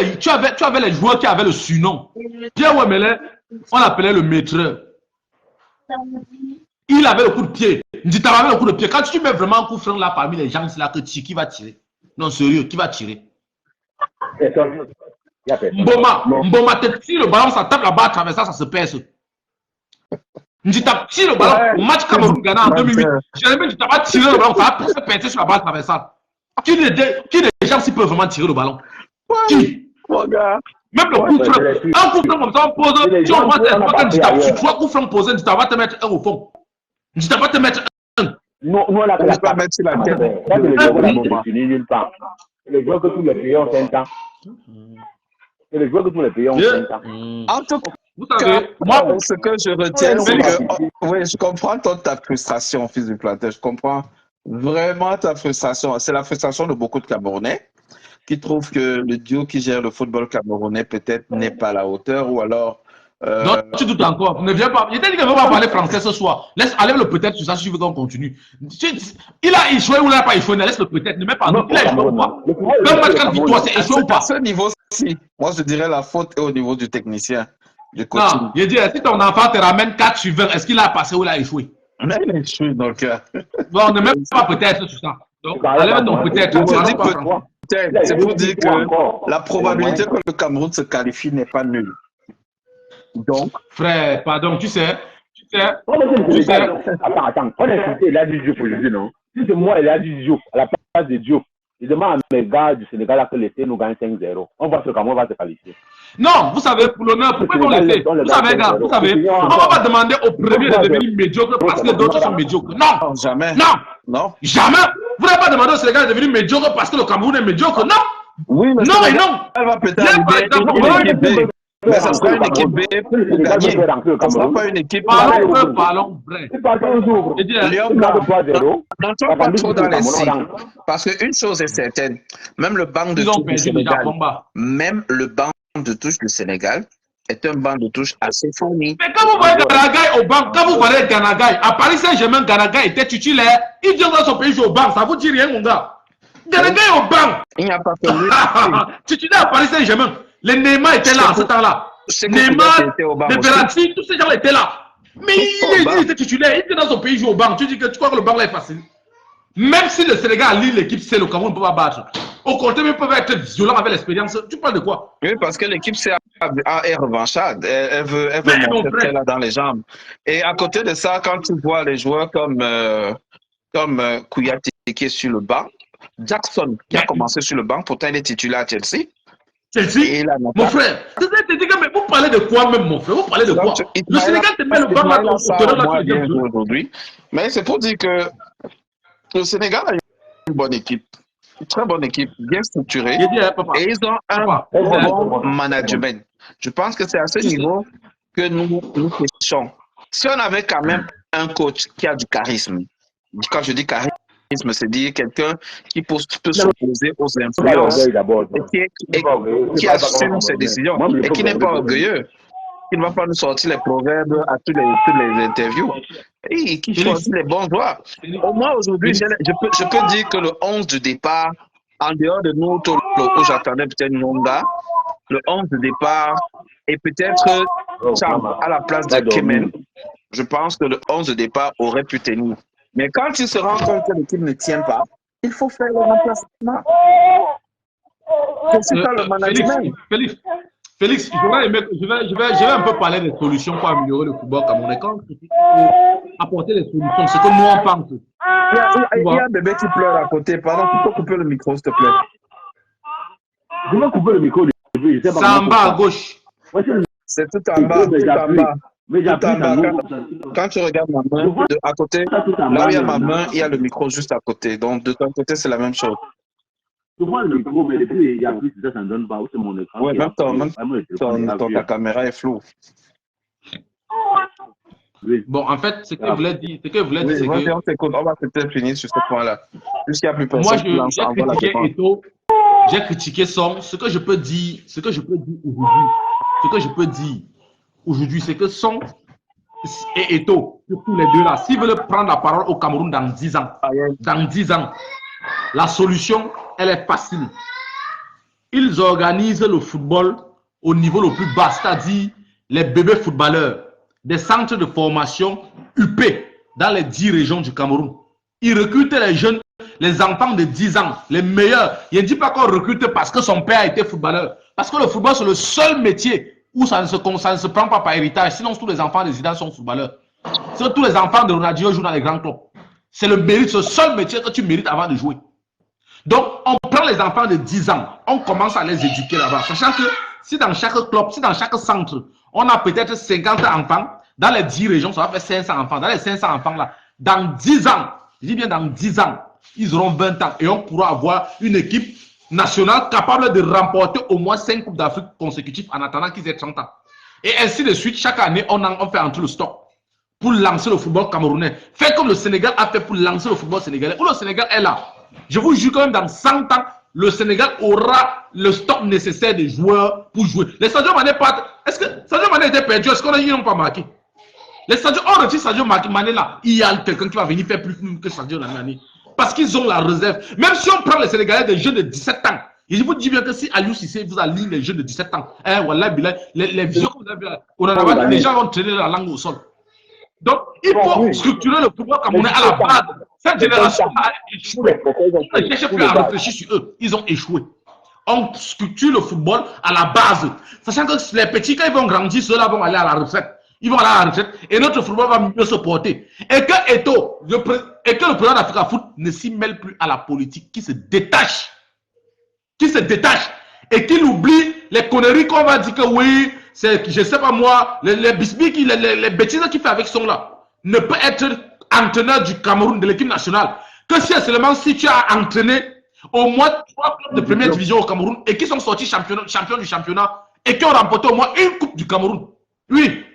les joueurs qui avaient le surnom. Pierre Wemele, on l'appelait le maître. Il avait le coup de pied. Tu avais le coup de pied. Quand tu mets vraiment un coup franc là parmi les gens, c'est là que qui va tirer. Non, sérieux, qui va tirer? Mboma te tire le ballon, ça tape la barre à travers ça se pèse. Tu tapes tiré le ballon au match Cameroun-Ghana en 2008. Jérémy, tu t'as tiré le ballon, ça va se péter sur la barre à travers ça. Qui des gens s'ils peuvent vraiment tirer le ballon? Qui? Même le coup franc. Un coup franc comme ça, on pose. Tu envoies tu tapes sur 3 coups francs posés, tu vas te mettre un au fond. Tu vas te mettre un. Non, on a pas mettre sur la tête. Les joueurs que tous les pays ont 5 ans. Et les joueurs que tous les pays ont 5 ans. En tout cas, moi, ce que je retiens, c'est que oui, je comprends ta frustration, fils du planteur. Je comprends vraiment ta frustration. C'est la frustration de beaucoup de Camerounais qui trouvent que le duo qui gère le football camerounais peut-être n'est pas à la hauteur ou alors Donc, tu doutes encore. Ne viens pas. Il t'a dit qu'il ne veut pas parler français ce soir. Laisse aller le peut-être sur ça si tu veux qu'on continue. Il a échoué ou il n'a pas échoué. Laisse le peut-être. Ne mets pas. Il a échoué ou pas. Même match quand victoire, c'est échoué ou pas. À ce niveau-ci, moi je dirais la faute est au niveau du technicien, du coaching. Non, il dit, si ton enfant te ramène 4 sur 20, est-ce qu'il a passé ou il a échoué? Mais il a échoué donc. Bon, ne mets pas peut-être sur ça. Donc, allez mettre ton peut-être. C'est pour dire que la probabilité que le Cameroun se qualifie n'est pas nulle. Donc, frère, pardon, tu sais. Attends. On a cité il a dit Diop aujourd'hui, non? Si c'est moi, il a dit Diop, à la place de Diop, il demande à mes gars du Sénégal que l'été nous gagne 5-0. On voit ce que Cameroun va se qualifier. Non, vous savez, pour l'honneur, pourquoi ils vont laisser? Vous savez, gars, on ne va pas demander au premier de devenir médiocre parce que les autres sont médiocres. Non, jamais. Non, jamais. Vous n'avez pas demandé au Sénégal de devenir médiocre parce que le Cameroun est médiocre. Non. Oui, mais non et non. Elle va peut-être une équipe B. Mais ça sera une équipe B pour gagner. Ça ne sera pas une équipe A. Parlons vrai. N'entrons pas trop dans les signes. Parce qu'une chose est certaine, même le banc de touche du Sénégal, est un banc de touche assez fourni. Mais quand vous voyez Ganagay au banc, quand vous voyez Ganagay, à Paris Saint-Germain, Ganagay était titulaire, il vient dans son pays jouer au banc, ça vous dit rien, mon gars. Ganagay au banc. Il n'y a pas que lui. Titulaire à Paris Saint-Germain. Les Neymar étaient là à ce temps-là. Neymar, Verratti, tous ces gens étaient là. Mais il était titulaire, il était dans son pays jouer au banc. Tu dis que tu crois que le banc là est facile. Même si le Sénégal lit l'équipe C, le Cameroun ne peut pas battre. Au contraire, ils peuvent être violents avec l'expérience. Tu parles de quoi? Oui, parce que l'équipe C est revancharde. Elle veut montrer là dans les jambes. Et à côté de ça, quand tu vois les joueurs comme Kouyaté qui est sur le banc, Jackson qui a commencé sur le banc, pourtant il est titulaire à Chelsea. Chelsea, mon frère, vous parlez de quoi même, mon frère? Vous parlez de quoi? Le Sénégal te met le banc là aujourd'hui. Mais c'est pour dire que le Sénégal a une bonne équipe. Une très bonne équipe, bien structurée. Et ils ont un bon management. Je pense que c'est à ce niveau que nous pêchons. Si on avait quand même un coach qui a du charisme, quand je dis charisme, c'est dire quelqu'un qui peut s'opposer aux influences et qui assume ses décisions et qui n'est pas orgueilleux. Il ne va pas nous sortir les proverbes à toutes les interviews. Et qui choisit les bons joueurs. Au moins aujourd'hui, je peux dire que le 11 de départ, en dehors de nous, où j'attendais peut-être Nonga, le 11 de départ et peut-être Cham à la place de Kemen. Je pense que le 11 de départ aurait pu tenir. Mais quand il se rend compte que l'équipe ne tient pas, il faut faire le remplacement. C'est ça le management. Félix, je vais un peu parler des solutions pour améliorer le football camerounais. Quand apporter des solutions, c'est comme moi on pense. Il y a un bébé qui pleure à côté. Pardon, tu peux couper le micro, s'il te plaît. Je vais couper le micro. C'est en bas à gauche. C'est tout en bas, tout en bas. Quand tu regardes ma main, à côté, là où il y a ma main, il y a le micro juste à côté. Donc, de ton côté, c'est la même chose. Tu vois le micro, mais depuis, il y a plus de ça, ça ne donne pas. C'est mon écran. Oui, même ta caméra est floue. Bon, en fait, ce que je voulais dire, c'est que... On va peut-être finir sur ce point-là. Puisqu'il n'y a plus personne. Moi, j'ai critiqué Eto'o, j'ai critiqué Song. Ce que je peux dire aujourd'hui, c'est que Song et Eto'o, tous les deux là, s'ils veulent prendre la parole au Cameroun dans 10 ans, la solution, elle est facile. Ils organisent le football au niveau le plus bas, c'est-à-dire les bébés footballeurs, des centres de formation UP dans les 10 régions du Cameroun. Ils recrutent les jeunes, les enfants de 10 ans, les meilleurs. Je ne dis pas qu'on recrute parce que son père a été footballeur. Parce que le football, c'est le seul métier où ça ne se prend pas par héritage. Sinon, tous les enfants de Zidane sont footballeurs. Sinon, tous les enfants de Ronaldinho jouent dans les grands clubs. C'est le mérite, ce seul métier que tu mérites avant de jouer. Donc, on prend les enfants de 10 ans, on commence à les éduquer là-bas. Sachant que si dans chaque club, si dans chaque centre, on a peut-être 50 enfants, dans les 10 régions, ça va faire 500 enfants. Dans les 500 enfants là, dans 10 ans, je dis bien dans 10 ans, ils auront 20 ans et on pourra avoir une équipe nationale capable de remporter au moins 5 Coupes d'Afrique consécutives en attendant qu'ils aient 30 ans. Et ainsi de suite, chaque année, on fait entrer le stock pour lancer le football camerounais. Fait comme le Sénégal a fait pour lancer le football sénégalais. Où le Sénégal est là. Je vous jure quand même dans 100 ans, le Sénégal aura le stock nécessaire de joueurs pour jouer. Les stadiums n'en est pas. Est-ce que Sadio Mané était perdu? Est-ce qu'ils n'ont pas marqué? Les Sadio, on retire Sadio Mané là, il y a quelqu'un qui va venir faire plus que Sadio Mané. Parce qu'ils ont la réserve. Même si on prend les Sénégalais des jeunes de 17 ans, je vous dis bien que si Aliou Cissé vous aligne les jeunes de 17 ans, voilà, les vieux que vous avez là, les gens vont traîner la langue au sol. Donc, il faut structurer le pouvoir camerounais à la base. Cette génération a échoué. On ne cherche plus à réfléchir sur eux. Ils ont échoué. On structure le football à la base. Sachant que les petits, quand ils vont grandir, ceux-là vont aller à la retraite. Ils vont aller à la retraite et notre football va mieux se porter. Et que Eto'o, le président d'Africa Foot ne s'y mêle plus à la politique, qui se détache. Et qu'il oublie les conneries qu'on va dire que oui, c'est, je sais pas moi, les bisbis, les bêtises qu'il fait avec son là, ne peut être entraîneur du Cameroun, de l'équipe nationale. Que si seulement si tu as entraîné au moins 3 clubs de première division au Cameroun et qui sont sortis champions du championnat et qui ont remporté au moins une coupe du Cameroun. Oui.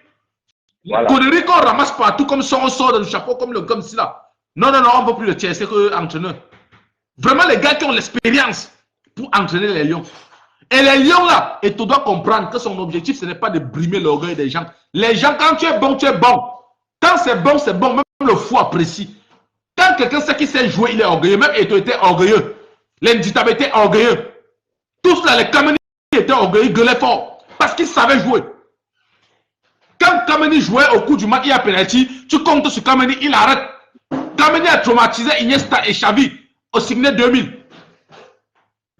Les conneries qu'on ramasse partout comme ça, on sort du chapeau comme si là. Non, on ne peut plus le tiers, c'est que entraîneur. Vraiment les gars qui ont l'expérience pour entraîner les lions. Et les lions là, et tu dois comprendre que son objectif, ce n'est pas de brimer l'orgueil des gens. Les gens, quand tu es bon, tu es bon. Quand c'est bon, c'est bon. Même le fou apprécie. Quand quelqu'un sait qu'il sait jouer, il est orgueilleux. Même Eto'o était orgueilleux. L'Inditaba était orgueilleux. Tous là, les Kameni étaient orgueilleux, gueulaient fort. Parce qu'ils savaient jouer. Quand Kameni jouait au coup du match, il y a penalty, tu comptes sur Kameni, il arrête. Kameni a traumatisé Iniesta et Xavi au Signet 2000.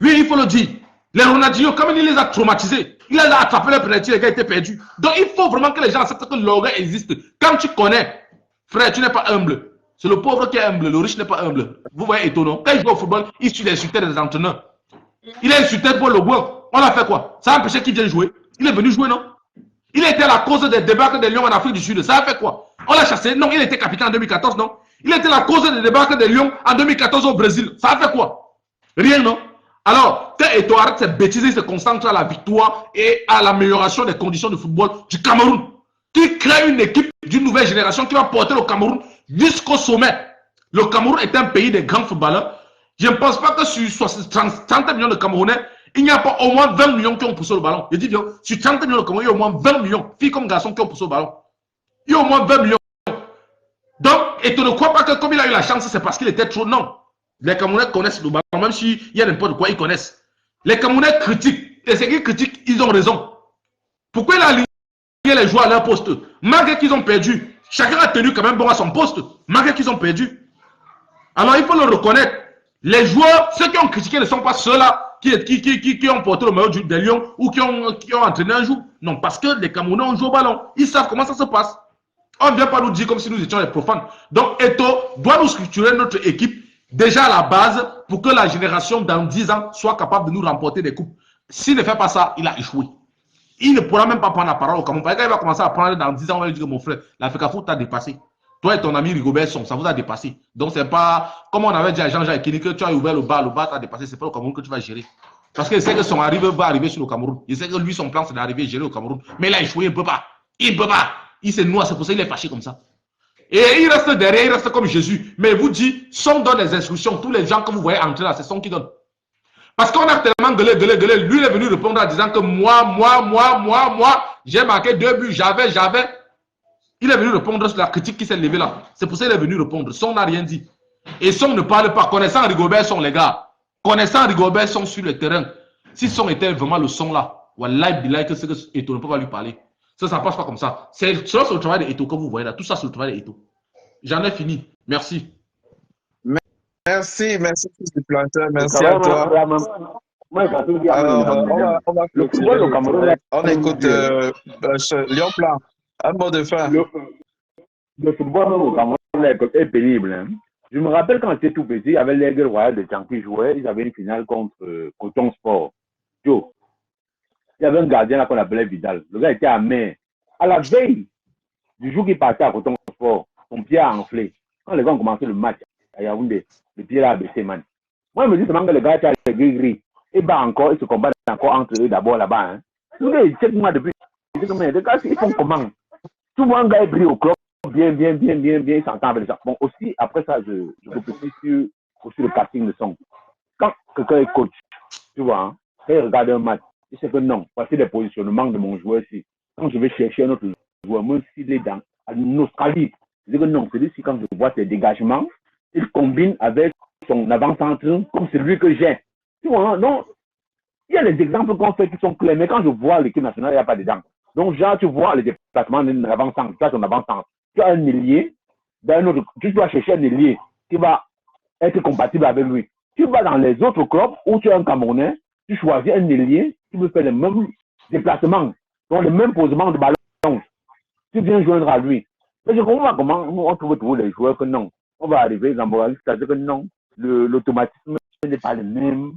Oui, il faut le dire. Les Ronaldinho, Kameni les a traumatisés. Il les a attrapés les penalty, les gars étaient perdus. Donc il faut vraiment que les gens acceptent que l'orgueil existe. Quand tu connais, frère, tu n'es pas humble. C'est le pauvre qui est humble, le riche n'est pas humble. Vous voyez étonnant. Quand il joue au football, il suit les insultés des entraîneurs. Il a insulté pour le bois. On a fait quoi? Ça a empêché qu'il vienne jouer. Il est venu jouer, non? Il était la cause des débarques des Lions en Afrique du Sud. Ça a fait quoi? On l'a chassé? Non, il était capitaine en 2014, non? Il était la cause des débarques des Lions en 2014 au Brésil. Ça a fait quoi? Rien, non? Alors, que Eto'o arrête ses bêtises, il se concentre à la victoire et à l'amélioration des conditions de football du Cameroun. Qui crée une équipe d'une nouvelle génération qui va porter le Cameroun jusqu'au sommet. Le Cameroun est un pays de grands footballeurs. Je ne pense pas que sur 30 millions de Camerounais, il n'y a pas au moins 20 millions qui ont poussé le ballon. Je dis bien, sur 30 millions de Camerounais, il y a au moins 20 millions, filles comme garçons, qui ont poussé le ballon. Il y a au moins 20 millions. Donc, et tu ne crois pas que comme il a eu la chance, c'est parce qu'il était trop... Non. Les Camerounais connaissent le ballon, même s'il y a n'importe quoi, ils connaissent. Les Camerounais critiquent. Et ceux qui critiquent, ils ont raison. Pourquoi il a aligné les joueurs à leur poste? Malgré qu'ils ont perdu, chacun a tenu quand même bon à son poste, malgré qu'ils ont perdu. Alors, il faut le reconnaître. Les joueurs, ceux qui ont critiqué ne sont pas ceux-là qui ont porté le maillot des Lions ou qui ont entraîné un jour. Non, parce que les Camerounais ont joué au ballon. Ils savent comment ça se passe. On ne vient pas nous dire comme si nous étions les profanes. Donc, Eto'o doit nous structurer notre équipe déjà à la base pour que la génération dans 10 ans soit capable de nous remporter des coupes. S'il ne fait pas ça, il a échoué. Il ne pourra même pas prendre la parole au Cameroun. Parce qu'il va commencer à prendre dans 10 ans, on va lui dire que mon frère, l'Africa Foot t'a dépassé. Toi et ton ami Rigobert Song, ça vous a dépassé. Donc, c'est pas comme on avait dit à Jean-Jacques Kini que tu as ouvert le bar t'a dépassé. C'est pas le Cameroun que tu vas gérer. Parce qu'il sait que son arrivée va arriver sur le Cameroun. Il sait que lui, son plan, c'est d'arriver à gérer au Cameroun. Mais là, il a échoué, il ne peut pas. Il ne peut pas. Il s'est noie, c'est pour ça qu'il est fâché comme ça. Et il reste derrière, il reste comme Jésus. Mais il vous dit, Son donne les instructions. Tous les gens que vous voyez entrer là, c'est Son qui donne. Parce qu'on a tellement gueulé. Lui, il est venu répondre en disant que moi, j'ai marqué 2 buts, j'avais. Il est venu répondre sur la critique qui s'est levée là. C'est pour ça qu'il est venu répondre. Son n'a rien dit. Et Son ne parle pas. Connaissant Rigobert Song, les gars. Connaissant Rigobert Song sur le terrain. Si Son était vraiment le Son là, wallahi billahi que c'est que Eto'o ne peut pas lui parler. Ça ne passe pas comme ça. C'est sur le travail d'Eto'o que vous voyez là. Tout ça sur le travail d'Eto'o. J'en ai fini. Merci. Merci, fils du planteur. Merci à toi. Alors, on va clôturer. On écoute Lion Plan. Un mot de fin. Le football au Cameroun est pénible. Hein. Je me rappelle quand j'étais tout petit, il y avait l'Aigle Royal de Tchang qui jouait. Ils avaient une finale contre Coton Sport. Joe. Il y avait un gardien là qu'on appelait Vidal. Le gars était à main. À la veille du jour qu'il partait à Coton Sport, son pied a enflé. Quand les gars ont commencé le match à Yaoundé, le pied a baissé, man. Moi, je me dis seulement que le gars était gris. Et bah encore, ils se combattent encore entre eux d'abord là-bas. Hein. Le gars, il check moi depuis. Les gars, ils font comment? Tout le monde est pris au club, bien, il s'entend avec les gens. Bon, aussi, après ça, je réfléchis sur le casting de Son. Quand quelqu'un est coach, tu vois, hein, quand il regarde un match, il sait que non, voici les positionnements de mon joueur ici. quand je vais chercher un autre joueur, même s'il est en Australie, je dis que non, celui-ci, quand je vois ses dégagements, il combine avec son avant-centre comme celui que j'ai. Tu vois, non, il y a des exemples qu'on fait qui sont clairs, mais quand je vois l'équipe nationale, il n'y a pas dedans. Donc, genre, tu vois les déplacements d'un avant-centre, tu as ton avant-centre, tu as un ailier, tu dois chercher un ailier qui va être compatible avec lui. Tu vas dans les autres clubs où tu es un Camerounais, tu choisis un ailier qui veut faire les mêmes déplacements, donc le même posement de ballon. Tu viens joindre à lui. Mais je comprends pas comment on trouve tous les joueurs que non. On va arriver dans le c'est-à-dire que non, l'automatisme n'est pas le même.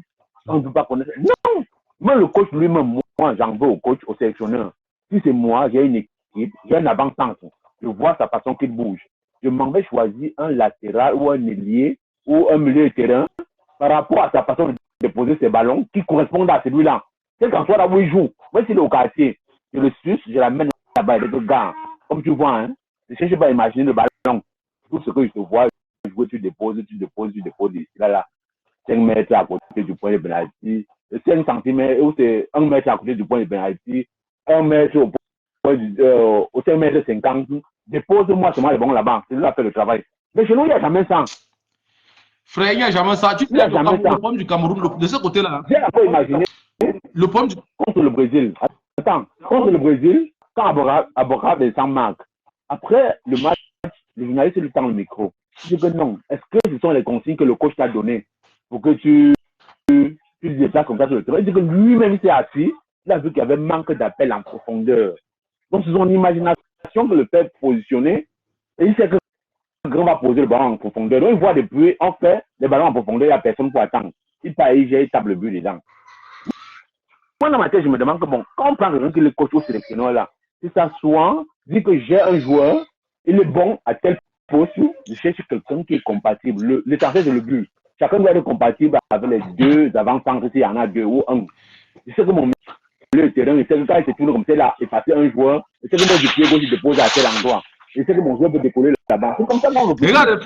On ne peut pas connaître. Non! Moi, le coach lui-même, moi, j'en veux au coach, au sélectionneur. Si c'est moi, j'ai une équipe, j'ai un avant-centre. Je vois sa façon qu'il bouge. Je m'en vais choisir un latéral ou un ailier ou un milieu de terrain par rapport à sa façon de déposer ses ballons qui correspondent à celui-là. C'est quand soit là où il joue. Moi, s'il est au quartier, je le suce, je l'amène là-bas avec le gars. Comme tu vois, hein, je ne cherche pas à imaginer le ballon. Tout ce que je te vois, tu déposes ici, là. 5 mètres à côté du point de penalty, 5 cm ou c'est 1 mètre à côté du point de penalty, 1 mètre au 5 mètres 50, dépose-moi seulement le ballon là-bas, c'est lui qui a fait le travail. Mais chez nous, il n'y a jamais ça. Frère, il n'y a jamais ça. Tu sais, le problème du Cameroun, de ce côté-là. J'ai un peu imaginé le problème contre le Brésil. Attends, contre le Brésil, quand Aboka descend marque, après le match, le journaliste lui tend le micro. Il dit que non, est-ce que ce sont les consignes que le coach t'a données pour que tu te déplaces comme ça sur le terrain? Il dit que lui-même s'est assis, il a vu qu'il y avait manque d'appel en profondeur. Donc c'est son imagination que le fait positionner, et il sait que le grand va poser le ballon en profondeur. Donc il voit depuis, on fait les ballons en profondeur, il n'y a personne pour attendre. Il part, il tape le but dedans. Moi, dans ma tête, je me demande que bon, quand on prend quelqu'un qui est le coach au sélectionneur là, si ça soit, dit que j'ai un joueur, il est bon à tel poste, je cherche quelqu'un qui est compatible. L'essentiel, c'est le but. Chacun doit être compatible avec les deux avant-centres, s'il y en a deux ou un. Je sais que mon milieu de terrain, je sais que quand il se tourne comme ça, là, et passer un joueur, je sais que moi, du pied gauche, il dépose à tel endroit. Je sais que mon joueur peut décoller là-bas. C'est comme ça qu'on le regarde,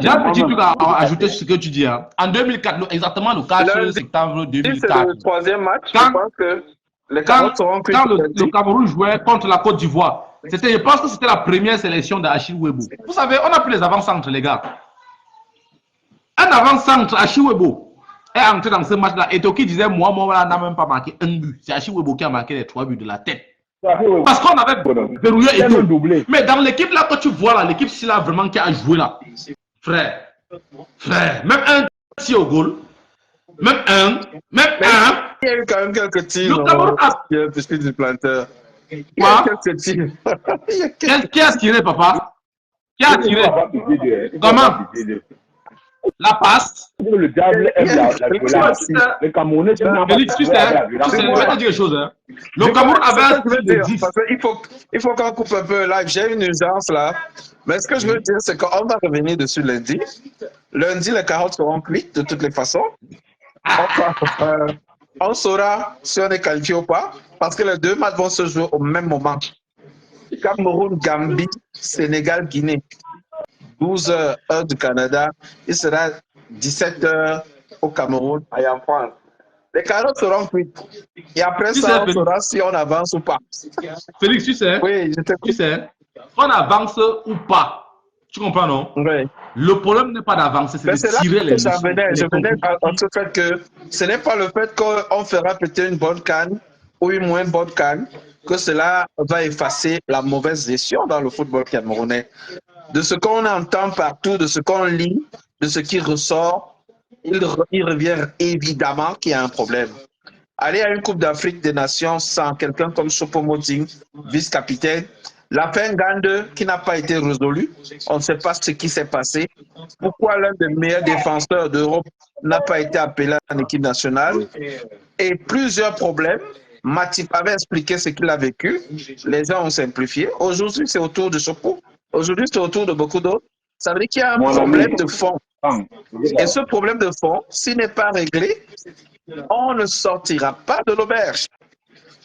j'ai un petit truc à ajouter sur ce que tu dis. Hein. En 2004, exactement le 4 septembre 2004. C'est le troisième match, je pense que quand le Cameroun jouait contre la Côte d'Ivoire, je pense que c'était la première sélection d'Achille Webo. Vous savez, on a pris les avant-centres, les gars. Un avant-centre, Achille Webo, est entré dans ce match-là. Et Toki disait, moi, n'a même pas marqué un but. C'est Achille Webo qui a marqué les 3 buts de la tête. Parce qu'on avait verrouillé et tout. Mais dans l'équipe là que tu vois là, l'équipe c'est là vraiment qui a joué là. Frère, même un tir au goal, même un. Il y a eu quand même quelques tirs. Le Cameroun a du planteur. Quoi? Quelques tirs. Qui a tiré, papa? Qui a tiré? Comment? La passe. Le diable aime la violence. Le Camerounais, tu sais, je vais te dire une chose. Hein. Le Cameroun avait un tir de 10. Il faut qu'on coupe un peu live. J'ai une urgence là. Mais ce que je veux dire, c'est qu'on va revenir dessus lundi. Lundi, les carottes seront cuites de toutes les façons. On saura si on est qualifié ou pas. Parce que les deux matchs vont se jouer au même moment. Cameroun, Gambie, Sénégal, Guinée. 12h, heure du Canada, il sera 17h au Cameroun et en France. Les carottes seront cuites. Et après ça, on saura si on avance ou pas. Félix, tu sais, oui, tu sais, on avance ou pas. Tu comprends, non? Oui. Le problème n'est pas d'avancer, c'est de tirer les leçons. Je venais à ce fait que ce n'est pas le fait qu'on fera peut-être une bonne canne ou une moins bonne canne que cela va effacer la mauvaise gestion dans le football camerounais. De ce qu'on entend partout, de ce qu'on lit, de ce qui ressort, il revient évidemment qu'il y a un problème. Aller à une Coupe d'Afrique des Nations sans quelqu'un comme Choupo-Moting, vice-capitaine, la fin Gande qui n'a pas été résolue, on ne sait pas ce qui s'est passé. Pourquoi l'un des meilleurs défenseurs d'Europe n'a pas été appelé en équipe nationale? Et plusieurs problèmes. Matip avait expliqué ce qu'il a vécu. Les gens ont simplifié. Aujourd'hui, c'est autour de Choupo. Aujourd'hui, c'est autour de beaucoup d'autres. Ça veut dire qu'il y a un problème de fond. Et ce problème de fond, s'il n'est pas réglé, on ne sortira pas de l'auberge.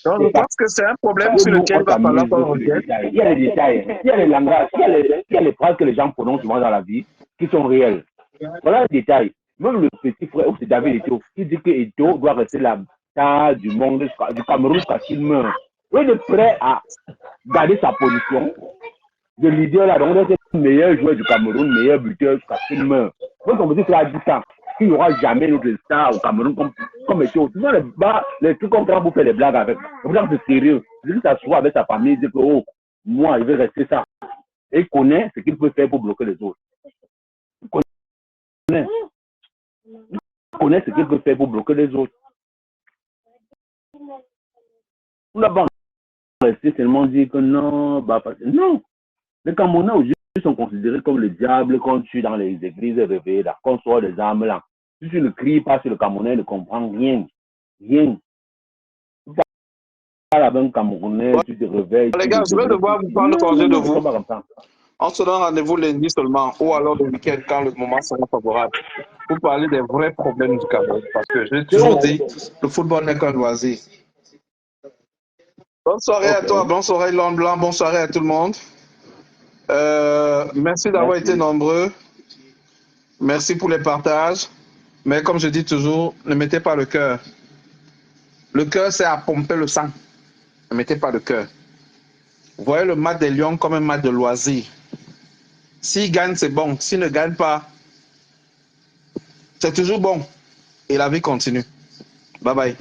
Donc, je pense que c'est un problème sur lequel il va falloir qu'on regarde. Il y a les détails, il y a les langages, il y a les phrases que les gens prononcent souvent dans la vie qui sont réelles. Voilà les détails. Même le petit frère, c'est David Eto'o, qui dit que Eto'o doit rester la star du monde, du Cameroun jusqu'à ce qu'il meure. il est prêt à garder sa position de leader là. Donc, c'est le meilleur joueur du Cameroun, meilleur buteur jusqu'à ce qu'il meurt. Donc, on me dit que là, 10 ans, il n'y aura jamais d'autres stars au Cameroun comme Etios. Sinon, les trucs comme ça, vous faites des blagues avec. C'est c'est sérieux. Il dit s'asseoir avec sa famille, il dit que, oh, moi, je vais rester ça. Et il connaît ce qu'il peut faire pour bloquer les autres. Il connaît ce qu'il peut faire pour bloquer les autres. On n'a pas resté seulement dire que non, bah, non. Les Camerounais aujourd'hui sont considérés comme le diable quand tu es dans les églises réveillées, là, qu'on sort des armes là. Si tu ne cries pas sur le Camerounais, ne comprends rien. Rien. Tu parles avec un Camerounais, tu te réveilles. Les gars, je vais devoir vous prendre congé de vous. On se donne rendez-vous lundi seulement, ou alors le week-end quand le moment sera favorable, pour parler des vrais problèmes du Cameroun. Parce que j'ai toujours dit, le football n'est qu'un loisir. Bonne soirée à toi, bonne soirée L'Homme Blanc, bonne soirée à tout le monde. Merci d'avoir été nombreux. Merci pour les partages. Mais comme je dis toujours, ne mettez pas le cœur. Le cœur, c'est à pomper le sang. Ne mettez pas le cœur. Vous voyez le match des Lions comme un match de loisir. S'ils gagnent, c'est bon. S'ils ne gagnent pas, c'est toujours bon. Et la vie continue. Bye bye.